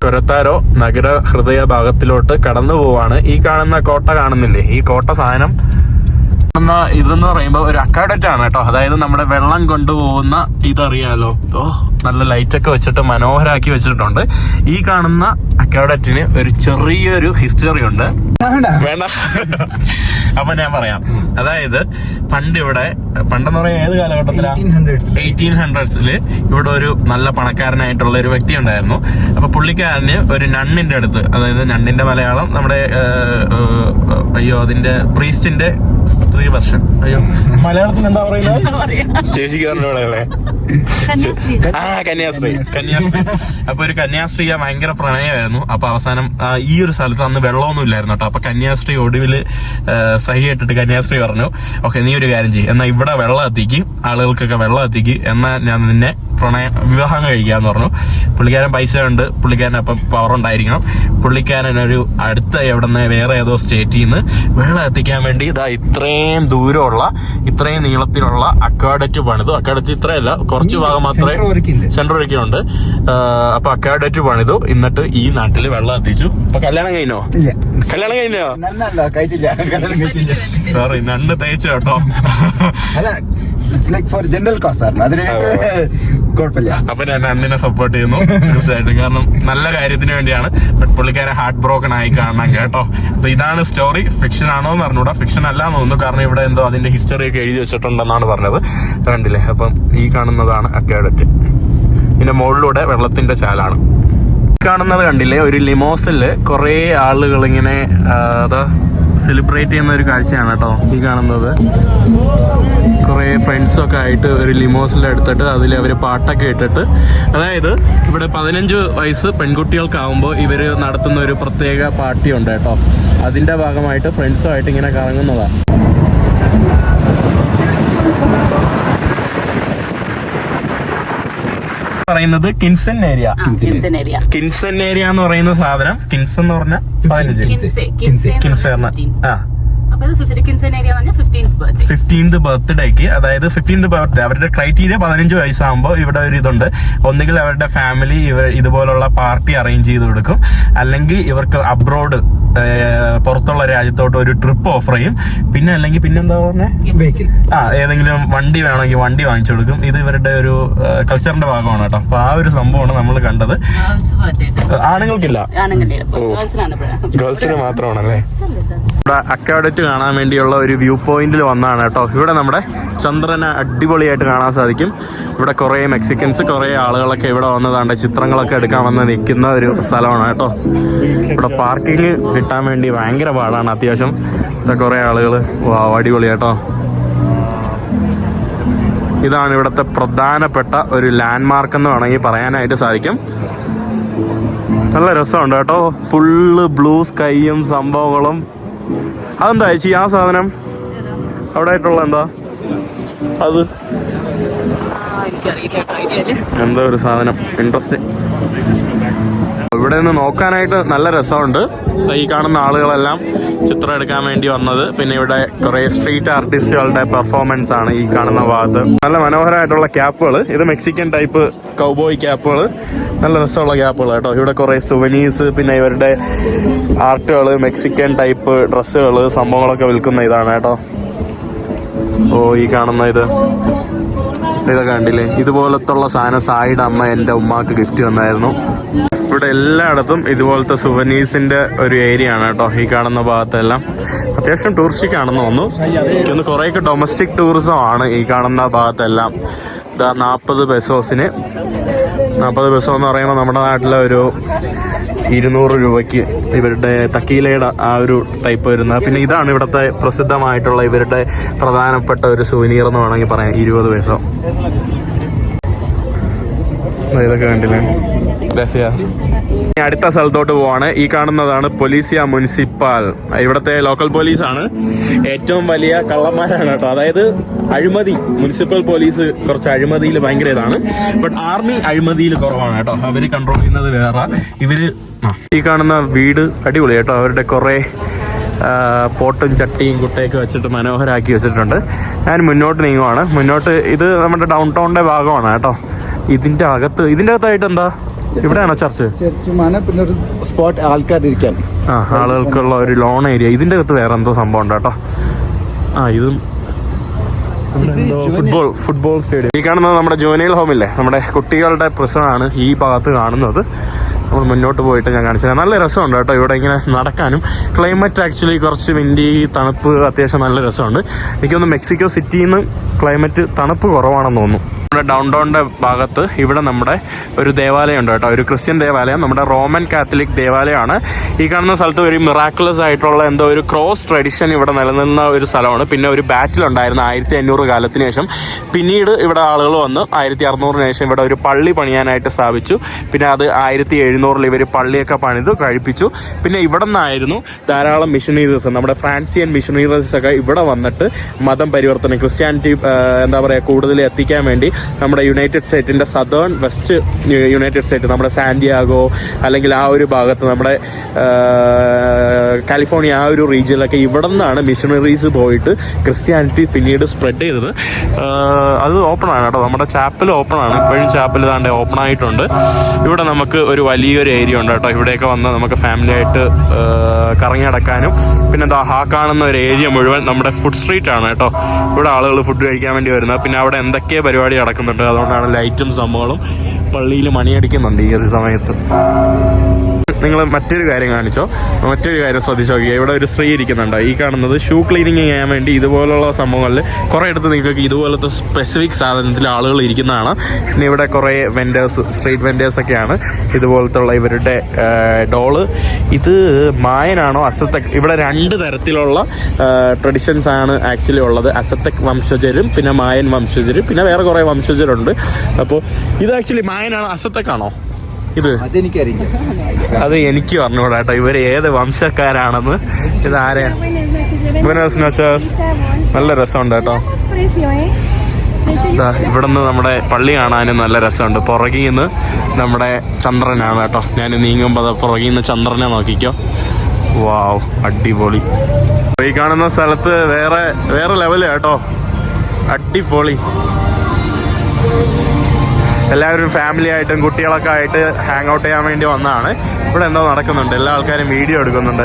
കെരേത്താരോ നഗര ഹൃദയ ഭാഗത്തിലോട്ട് കടന്നു പോവാണ്. ഈ കാണുന്ന കോട്ട കാണുന്നില്ലേ? ഈ കോട്ട സാധനം കാണുന്ന ഇതെന്ന് പറയുമ്പോൾ ഒരു അക്വാഡക്റ്റ് ആണ് കേട്ടോ. അതായത് നമ്മുടെ വെള്ളം കൊണ്ടുപോകുന്ന ഇതറിയാലോ. നല്ല ലൈറ്റൊക്കെ വെച്ചിട്ട് മനോഹരമാക്കി വെച്ചിട്ടുണ്ട്. ഈ കാണുന്ന അക്വാഡക്റ്റിന് ഒരു ചെറിയൊരു ഹിസ്റ്ററി ഉണ്ട്. വേണ്ട. അപ്പൊ ഞാൻ പറയാം. അതായത് പണ്ടെന്ന് പറയാൻ ഏത് കാലഘട്ടത്തിലാണ്? 1800s ഇവിടെ ഒരു നല്ല പണക്കാരനായിട്ടുള്ള ഒരു വ്യക്തി ഉണ്ടായിരുന്നു. അപ്പൊ പുള്ളിക്കാരന് ഒരു നണ്ണിന്റെ അടുത്ത്, അതായത് നണ്ണിന്റെ മലയാളം നമ്മുടെ അതിന്റെ പ്രീസ്റ്റിന്റെ സ്ത്രീ വർഷം. മലയാളത്തിൽ എന്താ പറയുന്നത്? ചേച്ചിക്കാരനോടല്ലേ? കന്യാസ്ത്രീ. അപ്പൊ ഒരു കന്യാസ്ത്രീയെ ഭയങ്കര പ്രണയമായിരുന്നു. അപ്പൊ അവസാനം ഈ ഒരു സ്ഥലത്ത് അന്ന് വെള്ളമൊന്നും ഇല്ലായിരുന്നു കേട്ടോ. അപ്പൊ കന്യാസ്ത്രീ ഒടുവില് സഹി ഇട്ടിട്ട് കന്യാസ്ത്രീ പറഞ്ഞു, ഓക്കെ നീ ഒരു കാര്യം ചെയ്യും, എന്നാ ഇവിടെ വെള്ളം എത്തിക്കും, ആളുകൾക്കൊക്കെ വെള്ളം എത്തിക്കും, എന്നാ ഞാൻ നിന്നെ വിവാഹം കഴിക്കാന്ന് പറഞ്ഞു. പുള്ളിക്കാരൻ പൈസ ഉണ്ട്, പുള്ളിക്കാരൻ അപ്പം പവർ ഉണ്ടായിരിക്കണം. പുള്ളിക്കാരൻ ഒരു അടുത്ത എവിടെന്ന് വേറെ ഏതോ സ്റ്റേറ്റിൽ നിന്ന് വെള്ളം എത്തിക്കാൻ വേണ്ടി ഇതാ ഇത്രയും ദൂരമുള്ള ഇത്രയും നീളത്തിലുള്ള അക്വാഡക്റ്റ് പണിതു. അക്വാഡക്റ്റ് ഇത്രയല്ല, കുറച്ച് ഭാഗം മാത്രമേ സെൻട്രൽ ഒരിക്കലുണ്ട്. അപ്പൊ അക്വാഡക്റ്റ് പണിതു, എന്നിട്ട് ഈ നാട്ടില് വെള്ളം എത്തിച്ചു. അപ്പൊ കല്യാണം കഴിഞ്ഞോ? കല്യാണം കഴിഞ്ഞോ? സോറി, നണ്ണ് തേച്ചു കേട്ടോ. അപ്പൊ ഞാൻ നണ്ണിനെ സപ്പോർട്ട് ചെയ്യുന്നു തീർച്ചയായിട്ടും. കാരണം നല്ല കാര്യത്തിന് വേണ്ടിയാണ്. ബട്ട് പുള്ളിക്കാരെ ഹാർട്ട് ബ്രോക്കൺ ആയി കാണണം കേട്ടോ. അപ്പൊ ഇതാണ് സ്റ്റോറി. ഫിക്ഷൻ ആണോ എന്ന് പറഞ്ഞൂടാ, ഫിക്ഷൻ അല്ലാന്ന് തോന്നുന്നു. കാരണം ഇവിടെ എന്തോ അതിന്റെ ഹിസ്റ്ററി ഒക്കെ എഴുതി വെച്ചിട്ടുണ്ടെന്നാണ് പറഞ്ഞത്. കണ്ടില്ലേ? അപ്പം ഈ കാണുന്നതാണ് അക്വാഡക്റ്റ്. ഇതിന്റെ മുകളിലൂടെ വെള്ളത്തിന്റെ ചാലാണ്. കാണുന്നത് കണ്ടില്ലേ? ഒരു ലിമോസില് കുറെ ആളുകൾ ഇങ്ങനെ സെലിബ്രേറ്റ് ചെയ്യുന്ന ഒരു കാഴ്ചയാണ് കേട്ടോ ഈ കാണുന്നത്. കുറെ ഫ്രണ്ട്സൊക്കെ ആയിട്ട് ഒരു ലിമോസിൽ എടുത്തിട്ട് അതിൽ അവർ പാട്ടൊക്കെ ഇട്ടിട്ട്, അതായത് ഇവിടെ 15 വയസ്സ് പെൺകുട്ടികൾക്കാവുമ്പോൾ ഇവർ നടത്തുന്ന ഒരു പ്രത്യേക പാർട്ടി ഉണ്ട് കേട്ടോ. അതിന്റെ ഭാഗമായിട്ട് ഫ്രണ്ട്സുമായിട്ട് ഇങ്ങനെ കറങ്ങുന്നതാണ്. പറയുന്നത് കിൻസൺ ഏരിയ. കിൻസൺ ഏരിയ എന്ന് പറയുന്ന സാധനം, കിൻസൺ എന്ന് പറഞ്ഞാൽ 15th ബർത്ത്ഡേക്ക്, അതായത് 15th ബർത്ത്ഡേ അവരുടെ ക്രൈറ്റീരിയ 15 വയസ്സാകുമ്പോൾ ഇവിടെ ഒരു ഇതുണ്ട്. ഒന്നുകിൽ അവരുടെ ഫാമിലി ഇതുപോലുള്ള പാർട്ടി അറേഞ്ച് ചെയ്ത് കൊടുക്കും, അല്ലെങ്കിൽ ഇവർക്ക് അബ്രോഡ് പുറത്തുള്ള രാജ്യത്തോട്ട് ഒരു ട്രിപ്പ് ഓഫർ ചെയ്യും. പിന്നെ അല്ലെങ്കിൽ പിന്നെന്താ പറഞ്ഞേ, ഏതെങ്കിലും വണ്ടി വേണമെങ്കിൽ വണ്ടി വാങ്ങിച്ചു കൊടുക്കും. ഇത് ഇവരുടെ ഒരു കൾച്ചറിന്റെ ഭാഗമാണ് കേട്ടോ. അപ്പൊ ആ ഒരു സംഭവമാണ് നമ്മൾ കണ്ടത്. ആണുങ്ങൾക്കില്ല, ഗേൾസിന് മാത്രമാണല്ലേ. ഇവിടെ അക്വാഡക്റ്റ് കാണാൻ വേണ്ടിയുള്ള ഒരു വ്യൂ പോയിന്റിൽ വന്നതാണ് കേട്ടോ. ഇവിടെ നമ്മുടെ ചന്ദ്രനെ അടിപൊളിയായിട്ട് കാണാൻ സാധിക്കും. ഇവിടെ കുറേ മെക്സിക്കൻസ്, കുറേ ആളുകളൊക്കെ ഇവിടെ വന്നതാണ്ട് ചിത്രങ്ങളൊക്കെ എടുക്കാൻ വന്ന് നിൽക്കുന്ന ഒരു സ്ഥലമാണ് കേട്ടോ. ഇവിടെ പാർക്കിങ് കിട്ടാൻ വേണ്ടി ഭയങ്കര പാടാണ് അത്യാവശ്യം. ഇവിടെ കുറേ ആളുകൾ, അടിപൊളി കേട്ടോ. ഇതാണ് ഇവിടുത്തെ പ്രധാനപ്പെട്ട ഒരു ലാൻഡ്മാർക്ക് എന്ന് വേണമെങ്കിൽ പറയാനായിട്ട് സാധിക്കും. നല്ല രസമുണ്ട് കേട്ടോ. ഫുള്ള് ബ്ലൂ സ്കൈയും സംഭവങ്ങളും. അതെന്താ ചേച്ചി ആ സാധനം അവിടെ ആയിട്ടുള്ള എന്താ അത്? എന്തോ ഒരു സാധനം ഇൻട്രസ്റ്റിംഗ്. ഇവിടെ നിന്ന് നോക്കാനായിട്ട് നല്ല രസമുണ്ട്. ഈ കാണുന്ന ആളുകളെല്ലാം ചിത്രം എടുക്കാൻ വേണ്ടി വന്നത്. പിന്നെ ഇവിടെ കുറെ സ്ട്രീറ്റ് ആർട്ടിസ്റ്റുകളുടെ പെർഫോമൻസ് ആണ് ഈ കാണുന്ന ഭാഗത്ത്. നല്ല മനോഹരമായിട്ടുള്ള ക്യാപ്പുകൾ. ഇത് മെക്സിക്കൻ ടൈപ്പ് കൗബോയ് ക്യാപ്പുകൾ, നല്ല രസമുള്ള ക്യാപ്പുകൾ കേട്ടോ. ഇവിടെ കുറെ സുവനീസ്, പിന്നെ ഇവരുടെ ആർട്ടുകൾ, മെക്സിക്കൻ ടൈപ്പ് ഡ്രസ്സുകൾ, സംഭവങ്ങളൊക്കെ വിൽക്കുന്ന ഇതാണ് കേട്ടോ. ഈ കാണുന്ന ഇതൊക്കെ കണ്ടില്ലേ? ഇതുപോലത്തുള്ള സാധനം സായിയുടെ അമ്മ എൻ്റെ ഉമ്മാക്ക് ഗിഫ്റ്റ് തന്നായിരുന്നു. ഇവിടെ എല്ലായിടത്തും ഇതുപോലത്തെ സുവനീസിന്റെ ഒരു ഏരിയ ആണ് കേട്ടോ. ഈ കാണുന്ന ഭാഗത്തെല്ലാം അത്യാവശ്യം ടൂറിസ്റ്റിക് ആണെന്ന് തോന്നുന്നു. കുറേയൊക്കെ ഡൊമസ്റ്റിക് ടൂറിസം ആണ് ഈ കാണുന്ന ഭാഗത്തെല്ലാം. 40 പെസോസിന്, 40 പെസോ എന്ന് പറയുമ്പോൾ നമ്മുടെ നാട്ടിലെ ഒരു 200 രൂപയ്ക്ക് ഇവരുടെ തക്കീലയുടെ ആ ഒരു ടൈപ്പ് വരുന്നത്. പിന്നെ ഇതാണ് ഇവിടുത്തെ പ്രസിദ്ധമായിട്ടുള്ള ഇവരുടെ പ്രധാനപ്പെട്ട ഒരു സുവനീർ എന്ന് വേണമെങ്കിൽ പറയാം, 20 പെസോ. ഇതൊക്കെ കണ്ടില്ലേ? അടുത്ത സ്ഥലത്തോട്ട് പോവാണ്. ഈ കാണുന്നതാണ് പൊലീസിയ മുനിസിപ്പൽ. ഇവിടുത്തെ ലോക്കൽ പോലീസാണ്. ഏറ്റവും വലിയ കള്ളന്മാരാണ് കേട്ടോ. അതായത് അഴിമതി, മുനിസിപ്പൽ പോലീസ് കുറച്ച് അഴിമതിയിൽ ഭയങ്കര ഇതാണ്. ബട്ട് ആർമി അഴിമതിയിൽ കുറവാണ് കേട്ടോ. അവര് കൺട്രോൾ ചെയ്യുന്നത് വേറെ. ഇവര് ഈ കാണുന്ന വീട് അടിപൊളി കേട്ടോ. അവരുടെ കുറെ പോട്ടും ചട്ടിയും കുട്ടയൊക്കെ വെച്ചിട്ട് മനോഹരമാക്കി വെച്ചിട്ടുണ്ട്. ഞാൻ മുന്നോട്ട് നീങ്ങുവാണ്. മുന്നോട്ട് ഇത് നമ്മുടെ ഡൗൺ ടൗണിന്റെ ഭാഗമാണ് കേട്ടോ. ഇതിന്റെ അകത്തായിട്ട് എന്താ, ഇവിടെയാണോ ചർച്ച്? പിന്നെ ഒരു സ്പോട്ട് ആൾക്കാർ ഇരിക്കാൻ, ആളുകൾക്കുള്ള ഒരു ലോൺ ഏരിയ. ഇതിന്റെ അകത്ത് വേറെ എന്തോ സംഭവം ഉണ്ട് കേട്ടോ. ഇതും ഫുട്ബോൾ സ്റ്റേഡിയം. ഈ കാണുന്നത് നമ്മുടെ ജുവനൈൽ ഹോമില്ലേ, നമ്മുടെ കുട്ടികളുടെ പ്രശ്നമാണ് ഈ ഭാഗത്ത് കാണുന്നത്. നമ്മൾ മുന്നോട്ട് പോയിട്ട് ഞാൻ കാണിച്ചത് നല്ല രസമുണ്ട് കേട്ടോ. ഇവിടെ ഇങ്ങനെ നടക്കാനും ക്ലൈമറ്റ് ആക്ച്വലി കുറച്ച് വിൻഡി, തണുപ്പ് അത്യാവശ്യം നല്ല രസമുണ്ട്. എനിക്കൊന്ന് മെക്സിക്കോ സിറ്റിയിൽ നിന്ന് ക്ലൈമറ്റ് തണുപ്പ് കുറവാണെന്ന് തോന്നുന്നു. നമ്മുടെ ഡൗൺ ടൗണിൻ്റെ ഭാഗത്ത് ഇവിടെ നമ്മുടെ ഒരു ദേവാലയം ഉണ്ട് കേട്ടോ, ഒരു ക്രിസ്ത്യൻ ദേവാലയം, നമ്മുടെ റോമൻ കാത്തലിക് ദേവാലയമാണ്. ഈ കാണുന്ന സ്ഥലത്ത് ഒരു മിറാക്കുലസ് ആയിട്ടുള്ള എന്തോ ഒരു ക്രോസ് ട്രഡിഷൻ ഇവിടെ നിലനിന്ന ഒരു സ്ഥലമാണ്. പിന്നെ ഒരു ബാറ്റിലുണ്ടായിരുന്നു 1500 കാലത്തിന് ശേഷം. പിന്നീട് ഇവിടെ ആളുകൾ വന്ന് 1600 ശേഷം ഇവിടെ ഒരു പള്ളി പണിയാനായിട്ട് സ്ഥാപിച്ചു. പിന്നെ അത് 1700 ഇവർ പള്ളിയൊക്കെ പണിത് കഴിപ്പിച്ചു. പിന്നെ ഇവിടെ നിന്നായിരുന്നു ധാരാളം മിഷണറീസ്, നമ്മുടെ ഫ്രാൻസിയൻ മിഷണറീസ് ഒക്കെ ഇവിടെ വന്നിട്ട് മതം പരിവർത്തനം, ക്രിസ്ത്യാനിറ്റി എന്താ പറയുക കൂടുതൽ എത്തിക്കാൻ വേണ്ടി നമ്മുടെ യുണൈറ്റഡ് സ്റ്റേറ്റിൻ്റെ സദേൺ വെസ്റ്റ് യുണൈറ്റഡ് സ്റ്റേറ്റ്, നമ്മുടെ സാന്റിയാഗോ അല്ലെങ്കിൽ ആ ഒരു ഭാഗത്ത്, നമ്മുടെ കാലിഫോർണിയ ആ ഒരു റീജിയനിലൊക്കെ ഇവിടെ നിന്നാണ് മിഷണറീസ് പോയിട്ട് ക്രിസ്ത്യാനിറ്റി പിന്നീട് സ്പ്രെഡ് ചെയ്തത്. അത് ഓപ്പണാണ് കേട്ടോ, നമ്മുടെ ചാപ്പൽ ഓപ്പണാണ്. ഇപ്പോഴും ചാപ്പൽ താണ്ടെ ഓപ്പൺ ആയിട്ടുണ്ട്. ഇവിടെ നമുക്ക് ഒരു വലിയൊരു ഏരിയ ഉണ്ട് കേട്ടോ. ഇവിടെയൊക്കെ വന്ന് നമുക്ക് ഫാമിലി ആയിട്ട് കറങ്ങി നടക്കാനും, പിന്നെ എന്താ ആ കാണുന്ന ഒരു ഏരിയ മുഴുവൻ നമ്മുടെ ഫുഡ് സ്ട്രീറ്റ് ആണ് കേട്ടോ. ഇവിടെ ആളുകൾ ഫുഡ് കഴിക്കാൻ വേണ്ടി വരുന്നത്. പിന്നെ അവിടെ എന്തൊക്കെ പരിപാടി നടക്കുന്നുണ്ട്, അതുകൊണ്ടാണ് ലൈറ്റും സംഭവങ്ങളും. പള്ളിയിൽ മണിയടിക്കുന്നുണ്ട് ഈ ഒരു സമയത്ത്. നിങ്ങൾ മറ്റൊരു കാര്യം ശ്രദ്ധിച്ചു നോക്കിയാൽ ഇവിടെ ഒരു സ്ത്രീ ഇരിക്കുന്നുണ്ട്. ഈ കാണുന്നത് ഷൂ ക്ലീനിങ് ചെയ്യാൻ വേണ്ടി ഇതുപോലുള്ള സംഭവങ്ങളിൽ കുറേ അടുത്ത് നിങ്ങൾക്ക് ഇതുപോലത്തെ സ്പെസിഫിക് സാധനത്തിൽ ആളുകൾ ഇരിക്കുന്നതാണ്. പിന്നെ ഇവിടെ കുറേ വെൻഡേഴ്സ്, സ്ട്രീറ്റ് വെൻഡേഴ്സൊക്കെയാണ് ഇതുപോലത്തുള്ള ഇവരുടെ ഡോള്. ഇത് മായനാണോ അസത്തക്, ഇവിടെ 2 തരത്തിലുള്ള ട്രഡിഷൻസ് ആണ് ആക്ച്വലി ഉള്ളത്. അസത്തക് വംശജരും പിന്നെ മായൻ വംശജരും, പിന്നെ വേറെ കുറേ വംശജരുണ്ട്. അപ്പോൾ ഇത് ആക്ച്വലി മായനാണോ അസത്തക്കാണോ? ഇത് അത് എനിക്ക് പറഞ്ഞുകൂടാ കേട്ടോ, ഇവർ ഏത് വംശക്കാരാണെന്ന്. ഇത് ആരെയാ? നല്ല രസമുണ്ട് കേട്ടോ. ഇവിടെ നിന്ന് നമ്മുടെ പള്ളി കാണാനും നല്ല രസമുണ്ട്. പുറകിൽ നിന്ന് നമ്മുടെ ചന്ദ്രനാണ് കേട്ടോ. ഞാൻ നീങ്ങുമ്പോൾ പുറകിൽ നിന്ന് ചന്ദ്രനെ നോക്കിക്കോ. വാവ്, അടിപൊളി. ഈ കാണുന്ന സ്ഥലത്ത് വേറെ ലെവല് കേട്ടോ, അടിപൊളി. എല്ലാവരും ഫാമിലി ആയിട്ടും കുട്ടികളൊക്കെ ആയിട്ട് ഹാങ് ഔട്ട് ചെയ്യാൻ വേണ്ടി വന്നതാണ്. ഇവിടെ എന്തോ നടക്കുന്നുണ്ട്, എല്ലാ ആൾക്കാരും വീഡിയോ എടുക്കുന്നുണ്ട്.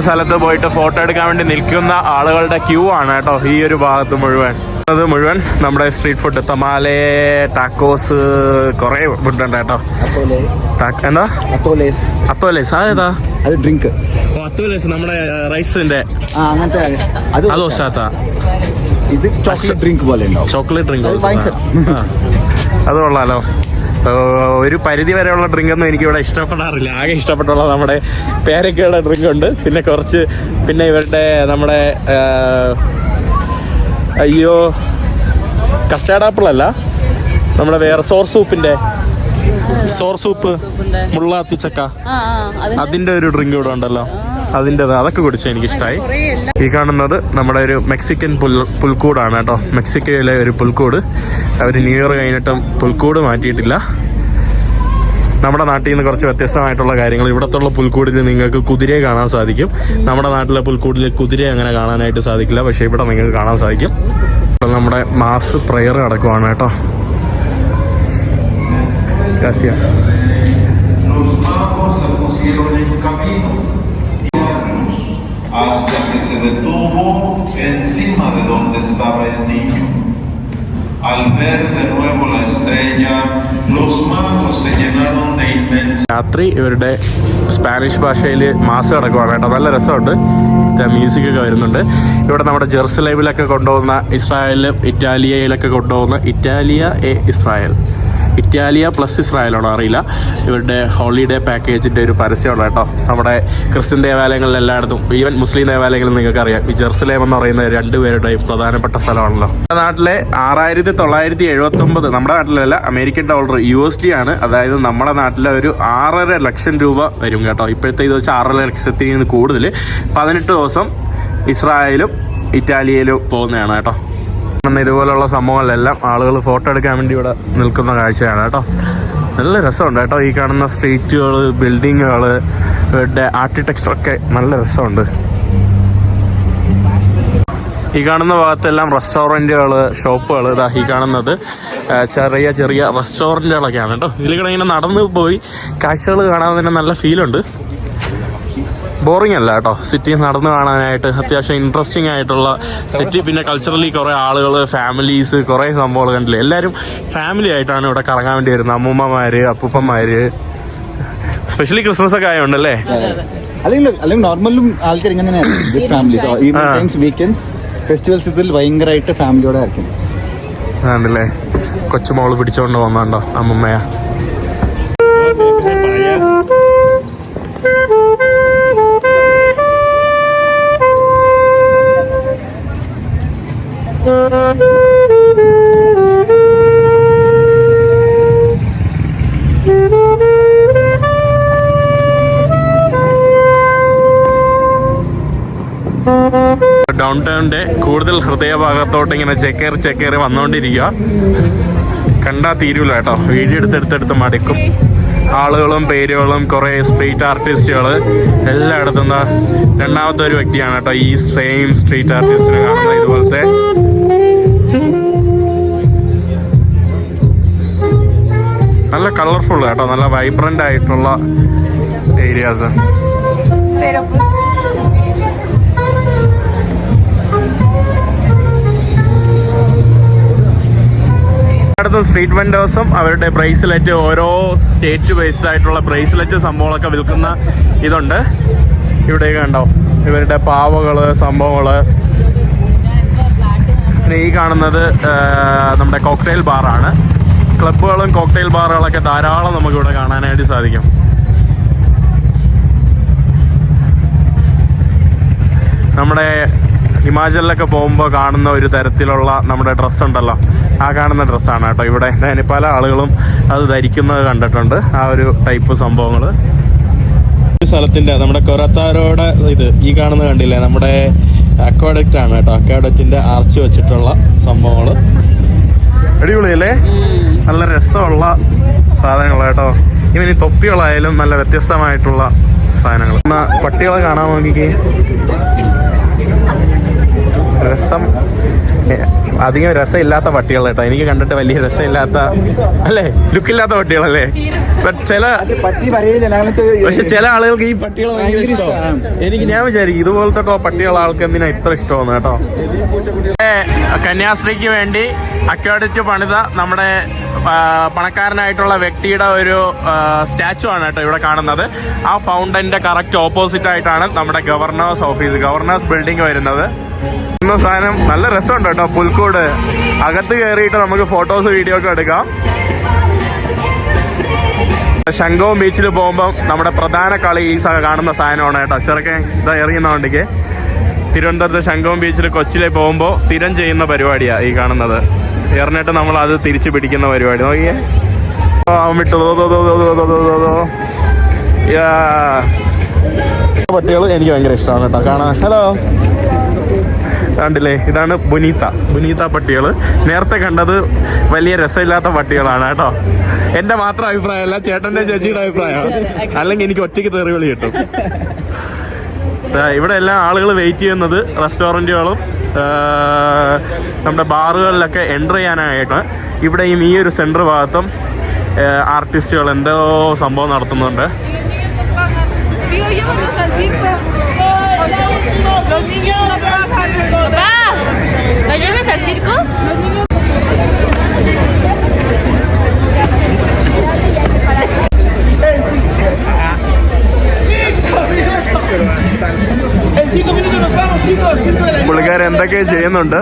സ്ഥലത്ത് പോയിട്ട് ഫോട്ടോ എടുക്കാൻ വേണ്ടി നിൽക്കുന്ന ആളുകളുടെ ക്യൂ ആണ് കേട്ടോ ഈ ഒരു ഭാഗത്ത് മുഴുവൻ. അത് മുഴുവൻ നമ്മുടെ സ്ട്രീറ്റ് ഫുഡ്, തമാലെ, ടാക്കോസ്, കുറേ ഫുഡുണ്ട് കേട്ടോ. എന്താ അത്തോലേസ്? അതേതാ? അത് ഡ്രിങ്ക്. അത്തോലേസ് നമ്മുടെ റൈസിന്റെ അങ്ങനത്തെ അതോ ശാത്ത. ഇത് ചോക്ലേറ്റ് ഡ്രിങ്ക് പോലെ ചോക്ലേറ്റ് ഡ്രിങ്ക് അത് കൊള്ളാലോ. ഒരു പരിധി വരെയുള്ള ഡ്രിങ്കൊന്നും എനിക്കിവിടെ ഇഷ്ടപ്പെടാറില്ല. ആകെ ഇഷ്ടപ്പെട്ടുള്ള നമ്മുടെ പേരക്കയുടെ ഡ്രിങ്ക് ഉണ്ട്. പിന്നെ കുറച്ച്, പിന്നെ ഇവരുടെ നമ്മുടെ കസ്റ്റാർഡ് ആപ്പിൾ അല്ല, നമ്മുടെ വേറെ സോർ സൂപ്പ് മുള്ളാത്തിച്ചക്ക, അതിന്റെ ഒരു ഡ്രിങ്ക് ഇവിടെ ഉണ്ടല്ലോ. അതൊക്കെ കുടിച്ച് എനിക്കിഷ്ടമായി. ഈ കാണുന്നത് നമ്മുടെ ഒരു മെക്സിക്കൻ പുൽക്കൂടാണ് കേട്ടോ. മെക്സിക്കോയിലെ ഒരു പുൽക്കൂട്. അവർ ന്യൂ ഇയർ കഴിഞ്ഞിട്ടും പുൽക്കൂട് മാറ്റിയിട്ടില്ല. നമ്മുടെ നാട്ടിൽ നിന്ന് കുറച്ച് വ്യത്യസ്തമായിട്ടുള്ള കാര്യങ്ങൾ. ഇവിടത്തുള്ള പുൽക്കൂടിൽ നിങ്ങൾക്ക് കുതിരയെ കാണാൻ സാധിക്കും. നമ്മുടെ നാട്ടിലെ പുൽക്കൂടിൽ കുതിരയെ അങ്ങനെ കാണാനായിട്ട് സാധിക്കില്ല, പക്ഷേ ഇവിടെ നിങ്ങൾക്ക് കാണാൻ സാധിക്കും. ഇപ്പം നമ്മുടെ മാസ് പ്രെയർ നടക്കുവാണ് കേട്ടോ. Gracias. hasta que se detuvo encima de donde estaba el niño. Al ver de nuevo la estrella, los magos se llenaron de inmensa. രാത്രി ഇവരുടെ സ്പാനിഷ് ഭാഷയിൽ മാസ് നടക്കുവാണ് കേട്ടോ. നല്ല രസമുണ്ട്. മ്യൂസിക്കൊക്കെ വരുന്നുണ്ട്. ഇവിടെ നമ്മുടെ ജെറുസലേമിലൊക്കെ കൊണ്ടുപോകുന്ന, ഇസ്രായേലിലും ഇറ്റാലിയയിലൊക്കെ കൊണ്ടുപോകുന്ന ഇറ്റാലിയ പ്ലസ് ഇസ്രായേലാണോ അറിയില്ല, ഇവരുടെ ഹോളിഡേ പാക്കേജിൻ്റെ ഒരു പരസ്യമാണ് കേട്ടോ. നമ്മുടെ ക്രിസ്ത്യൻ ദേവാലയങ്ങളിൽ എല്ലായിടത്തും, ഈവൻ മുസ്ലിം ദേവാലയങ്ങളിൽ നിങ്ങൾക്ക് അറിയാം, ഈ ജെറുസലേം എന്ന് പറയുന്ന 2 പേരുടെയും പ്രധാനപ്പെട്ട സ്ഥലമാണല്ലോ. നമ്മുടെ നാട്ടിലെ 6979, നമ്മുടെ നാട്ടിലല്ല, അമേരിക്കൻ ഡോളർ USD ആണ്. അതായത് നമ്മുടെ നാട്ടിലെ ഒരു 6.5 ലക്ഷം രൂപ വരും കേട്ടോ. ഇപ്പോഴത്തെ ഇത് വെച്ച് 6.5 ലക്ഷത്തിൽ നിന്ന് കൂടുതൽ 18 ദിവസം ഇസ്രായേലും ഇറ്റാലിയയിലും പോകുന്നതാണ് കേട്ടോ. ഇതുപോലുള്ള സംഭവങ്ങളിലെല്ലാം ആളുകൾ ഫോട്ടോ എടുക്കാൻ വേണ്ടി ഇവിടെ നിൽക്കുന്ന കാഴ്ചയാണ് കേട്ടോ. നല്ല രസമുണ്ട് കേട്ടോ. ഈ കാണുന്ന സ്ട്രീറ്റുകൾ, ബിൽഡിങ്ങുകൾ, ഇവരുടെ ആർക്കിടെക്ചറൊക്കെ നല്ല രസമുണ്ട്. ഈ കാണുന്ന ഭാഗത്തെല്ലാം റെസ്റ്റോറൻറ്റുകൾ, ഷോപ്പുകൾ. ഇതാ ഈ കാണുന്നത് ചെറിയ ചെറിയ റെസ്റ്റോറൻറ്റുകളൊക്കെയാണ് കേട്ടോ. ഇതിലൂടെ ഇങ്ങനെ നടന്ന് പോയി കാഴ്ചകൾ കാണാൻ തന്നെ നല്ല ഫീലുണ്ട്. ബോറിംഗ് അല്ല കേട്ടോ സിറ്റി നടന്ന് കാണാനായിട്ട്. അത്യാവശ്യം ഇൻട്രസ്റ്റിംഗ് ആയിട്ടുള്ള സിറ്റി. പിന്നെ കൾച്ചറലി കുറേ ആളുകൾ, ഫാമിലീസ്, കുറേ സംഭവങ്ങൾ കണ്ടില്ലേ. എല്ലാവരും ഫാമിലി ആയിട്ടാണ് ഇവിടെ കറങ്ങാൻ വേണ്ടി വരുന്നത്. അമ്മൂമ്മമാര്, അപ്പൂപ്പന്മാര്. സ്പെഷ്യലി ക്രിസ്മസ് ഒക്കെ ആയതുകൊണ്ടല്ലേ. അല്ലെങ്കിൽ നോർമലും ആൾക്കാർ ഇങ്ങനെ തന്നെയാണ് വിത്ത് ഫാമിലീസ്. ഈവനിംഗ് വീക്കെൻഡ്സ് ഫെസ്റ്റിവൽസിൽ ഭയങ്കരമായിട്ട് ഫാമിലിയോടെ ആയിരിക്കും. ആണല്ലേ. കൊച്ചുമോള് പിടിച്ചോണ്ട് പോകുന്നുണ്ടോ അമ്മമ്മയാ. ഡൗൺ ടൗണിന്റെ കൂടുതൽ ഹൃദയഭാഗത്തോട്ട് ഇങ്ങനെ ചെക്കേറി വന്നുകൊണ്ടിരിക്കുക. കണ്ടാ തീരൂല കേട്ടോ. വീഡിയോ എടുത്തെടുത്തെടുത്ത് മടുക്കും. ആളുകളും പേരുകളും കുറേ സ്ട്രീറ്റ് ആർട്ടിസ്റ്റുകൾ എല്ലായിടത്തും. രണ്ടാമത്തെ ഒരു വ്യക്തിയാണ് കേട്ടോ ഈ സെയിം സ്ട്രീറ്റ് ആർട്ടിസ്റ്റിനെ കാണുന്നത്. ഇതുപോലത്തെ നല്ല കളർഫുൾ കേട്ടോ, നല്ല വൈബ്രന്റ് ആയിട്ടുള്ള ഏരിയാസ്. അടുത്ത സ്ട്രീറ്റ് വെൻഡേഴ്സും അവരുടെ ബ്രേസ്ലെറ്റ്, ഓരോ സ്റ്റേറ്റ് ബേസ്ഡ് ആയിട്ടുള്ള ബ്രേസ്ലെറ്റ് സംഭവങ്ങളൊക്കെ വിൽക്കുന്ന ഇതുണ്ട്. ഇവിടെ കണ്ടോ ഇവരുടെ പാവകള്, സംഭവങ്ങള്. പിന്നെ ഈ കാണുന്നത് നമ്മുടെ കോക്ടെയിൽ ബാറാണ്. ക്ലബ്ബുകളും കോക്ടെയിൽ ബാറുകളൊക്കെ ധാരാളം നമുക്കിവിടെ കാണാനായിട്ട് സാധിക്കും. നമ്മുടെ ഹിമാചലിലൊക്കെ പോകുമ്പോൾ കാണുന്ന ഒരു തരത്തിലുള്ള നമ്മുടെ ഡ്രസ്സ് ഉണ്ടല്ലോ, ആ കാണുന്ന ഡ്രസ്സാണ് കേട്ടോ ഇവിടെ. ഞാൻ പല ആളുകളും അത് ധരിക്കുന്നത് കണ്ടിട്ടുണ്ട്. ആ ഒരു ടൈപ്പ് സംഭവങ്ങൾ. ഒരു സ്ഥലത്തിൻ്റെ നമ്മുടെ കൊരത്താരോടെ ഇത് ഈ കാണുന്ന കണ്ടില്ലേ, നമ്മുടെ അക്വാഡക്റ്റ് ആണ് കേട്ടോ. അക്വാഡക്റ്റിൻ്റെ ആർച്ച് വെച്ചിട്ടുള്ള സംഭവങ്ങൾ അടിപൊളിയല്ലേ. നല്ല രസമുള്ള സാധനങ്ങൾ കേട്ടോ. ഇവന് തൊപ്പികളായാലും നല്ല വ്യത്യസ്തമായിട്ടുള്ള സാധനങ്ങൾ. പട്ടികളെ കാണാൻ നോക്കിക്കേ. രസം അധികം രസമില്ലാത്ത പട്ടികൾ കേട്ടോ. എനിക്ക് കണ്ടിട്ട് വലിയ രസമില്ലാത്ത അല്ലേ, ലുക്കില്ലാത്ത പട്ടികളല്ലേ. പക്ഷെ ചില ആളുകൾക്ക് ഈ പട്ടികൾ ഭയങ്കര ഇഷ്ടമാണ്. ഞാൻ വിചാരിക്കും ഇതുപോലത്തെ പട്ടികൾ ആൾക്ക് എന്തിനാ ഇത്ര ഇഷ്ടമാണ് കേട്ടോ. കന്യാസ്ത്രീക്ക് വേണ്ടി അക്വാഡക്റ്റ് പണിത നമ്മുടെ പണക്കാരനായിട്ടുള്ള വ്യക്തിയുടെ ഒരു സ്റ്റാച്ചു ആണ് കേട്ടോ ഇവിടെ കാണുന്നത്. ആ ഫൗണ്ടന്റെ കറക്റ്റ് ഓപ്പോസിറ്റ് ആയിട്ടാണ് നമ്മുടെ ഗവർണേഴ്സ് ബിൽഡിംഗ് വരുന്നത്. എന്ന സാധനം നല്ല രസമുണ്ട് കേട്ടോ. പുൽക്കൂട് അകത്ത് കയറിയിട്ട് നമുക്ക് ഫോട്ടോസ്, വീഡിയോ ഒക്കെ എടുക്കാം. ശംഖവും ബീച്ചിൽ പോകുമ്പോൾ നമ്മുടെ പ്രധാന കളി ഈ കാണുന്ന സാധനമാണ് കേട്ടോ. ചെറുക്കൻ ഇതാ എറിയുന്ന വണ്ടിക്ക്. തിരുവനന്തപുരത്ത് ശംഖവും ബീച്ചിൽ കൊച്ചിയിലേക്ക് പോകുമ്പോൾ സ്ഥിരം ചെയ്യുന്ന പരിപാടിയാണ് ഈ കാണുന്നത്. എറിഞ്ഞിട്ട് നമ്മൾ അത് തിരിച്ചു പിടിക്കുന്ന പരിപാടി. നോക്കിയേ വിട്ടു പട്ടികൾ എനിക്ക് ഭയങ്കര ഇഷ്ടമാണ് കേട്ടോ കാണാൻ. ഹലോ കണ്ടില്ലേ, ഇതാണ് ബുനീത്ത പട്ടികൾ. നേരത്തെ കണ്ടത് വലിയ രസമില്ലാത്ത പട്ടികളാണ് കേട്ടോ. എന്റെ മാത്രം അഭിപ്രായമല്ല, ചേട്ടന്റെ ചേച്ചിയുടെ അഭിപ്രായമാണ്. അല്ലെങ്കിൽ എനിക്ക് ഒറ്റയ്ക്ക് തെറിവിളി കിട്ടും. ഇവിടെ എല്ലാം ആളുകൾ വെയിറ്റ് ചെയ്യുന്നത് റെസ്റ്റോറൻറ്റുകളും നമ്മുടെ ബാറുകളിലൊക്കെ എൻ്റർ ചെയ്യാനായിട്ട്. ഇവിടെയും ഈ ഒരു സെൻറ്റർ ഭാഗത്തും ആർട്ടിസ്റ്റുകൾ എന്തോ സംഭവം നടത്തുന്നുണ്ട്. ¿Lo lleves al circo? പുള്ളിക്കാർ എന്തൊക്കെ ചെയ്യുന്നുണ്ട്.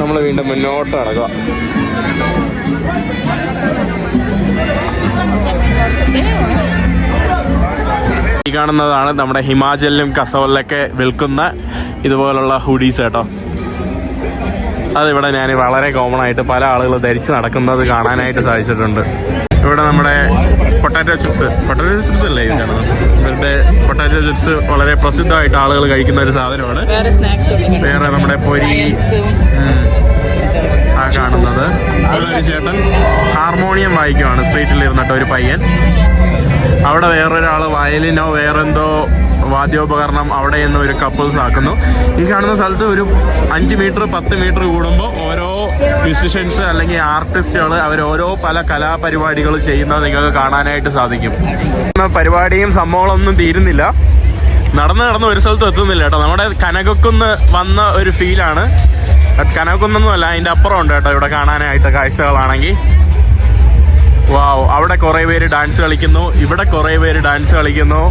നമ്മൾ വീണ്ടും മുന്നോട്ട് നടക്കുക. ഈ കാണുന്നതാണ് നമ്മുടെ ഹിമാചലിലും കസോളിലൊക്കെ വിൽക്കുന്ന ഇതുപോലുള്ള ഹുഡീസ് കേട്ടോ. അതിവിടെ ഞാൻ വളരെ കോമൺ ആയിട്ട് പല ആളുകൾ ധരിച്ച് നടക്കുന്നത് കാണാനായിട്ട് സാധിച്ചിട്ടുണ്ട്. ഇവിടെ നമ്മുടെ പൊട്ടാറ്റോ ചിപ്സ് അല്ലേ ഇത് കാണുന്നത്. ഇവരുടെ പൊട്ടാറ്റോ ചിപ്സ് വളരെ പ്രസിദ്ധമായിട്ട് ആളുകൾ കഴിക്കുന്ന ഒരു സാധനമാണ്. വേറെ നമ്മുടെ പൊരി ആ കാണുന്നത്. ഒരു ചേട്ടൻ ഹാർമോണിയം വായിക്കുവാണ് സ്ട്രീറ്റിൽ ഇരുന്നിട്ട് ഒരു പയ്യൻ. അവിടെ വേറൊരാൾ വയലിനോ വേറെന്തോ വാദ്യോപകരണം അവിടെ നിന്ന് ഒരു കപ്പിൾസ് ആക്കുന്നു. ഈ കാണുന്ന സ്ഥലത്ത് ഒരു 5 മീറ്റർ 10 മീറ്റർ കൂടുമ്പോൾ ഓരോ മ്യൂസിഷ്യൻസ് അല്ലെങ്കിൽ ആർട്ടിസ്റ്റുകൾ അവർ ഓരോ പല കലാപരിപാടികൾ ചെയ്യുന്നത് നിങ്ങൾക്ക് കാണാനായിട്ട് സാധിക്കും. പരിപാടിയും സംഭവങ്ങളൊന്നും തീരുന്നില്ല, നടന്ന് ഒരു സ്ഥലത്തും എത്തുന്നില്ല കേട്ടോ. നമ്മുടെ കനകക്കുന്ന് വന്ന ഒരു ഫീലാണ്. കനകക്കുന്നൊന്നുമല്ല, അതിൻ്റെ അപ്പുറം ഉണ്ട് കേട്ടോ ഇവിടെ കാണാനായിട്ട് കാഴ്ചകളാണെങ്കിൽ. വാവ്, അവിടെ കുറേ പേര് ഡാൻസ് കളിക്കുന്നു, ഇവിടെ കുറേ പേര് ഡാൻസ് കളിക്കുന്നു.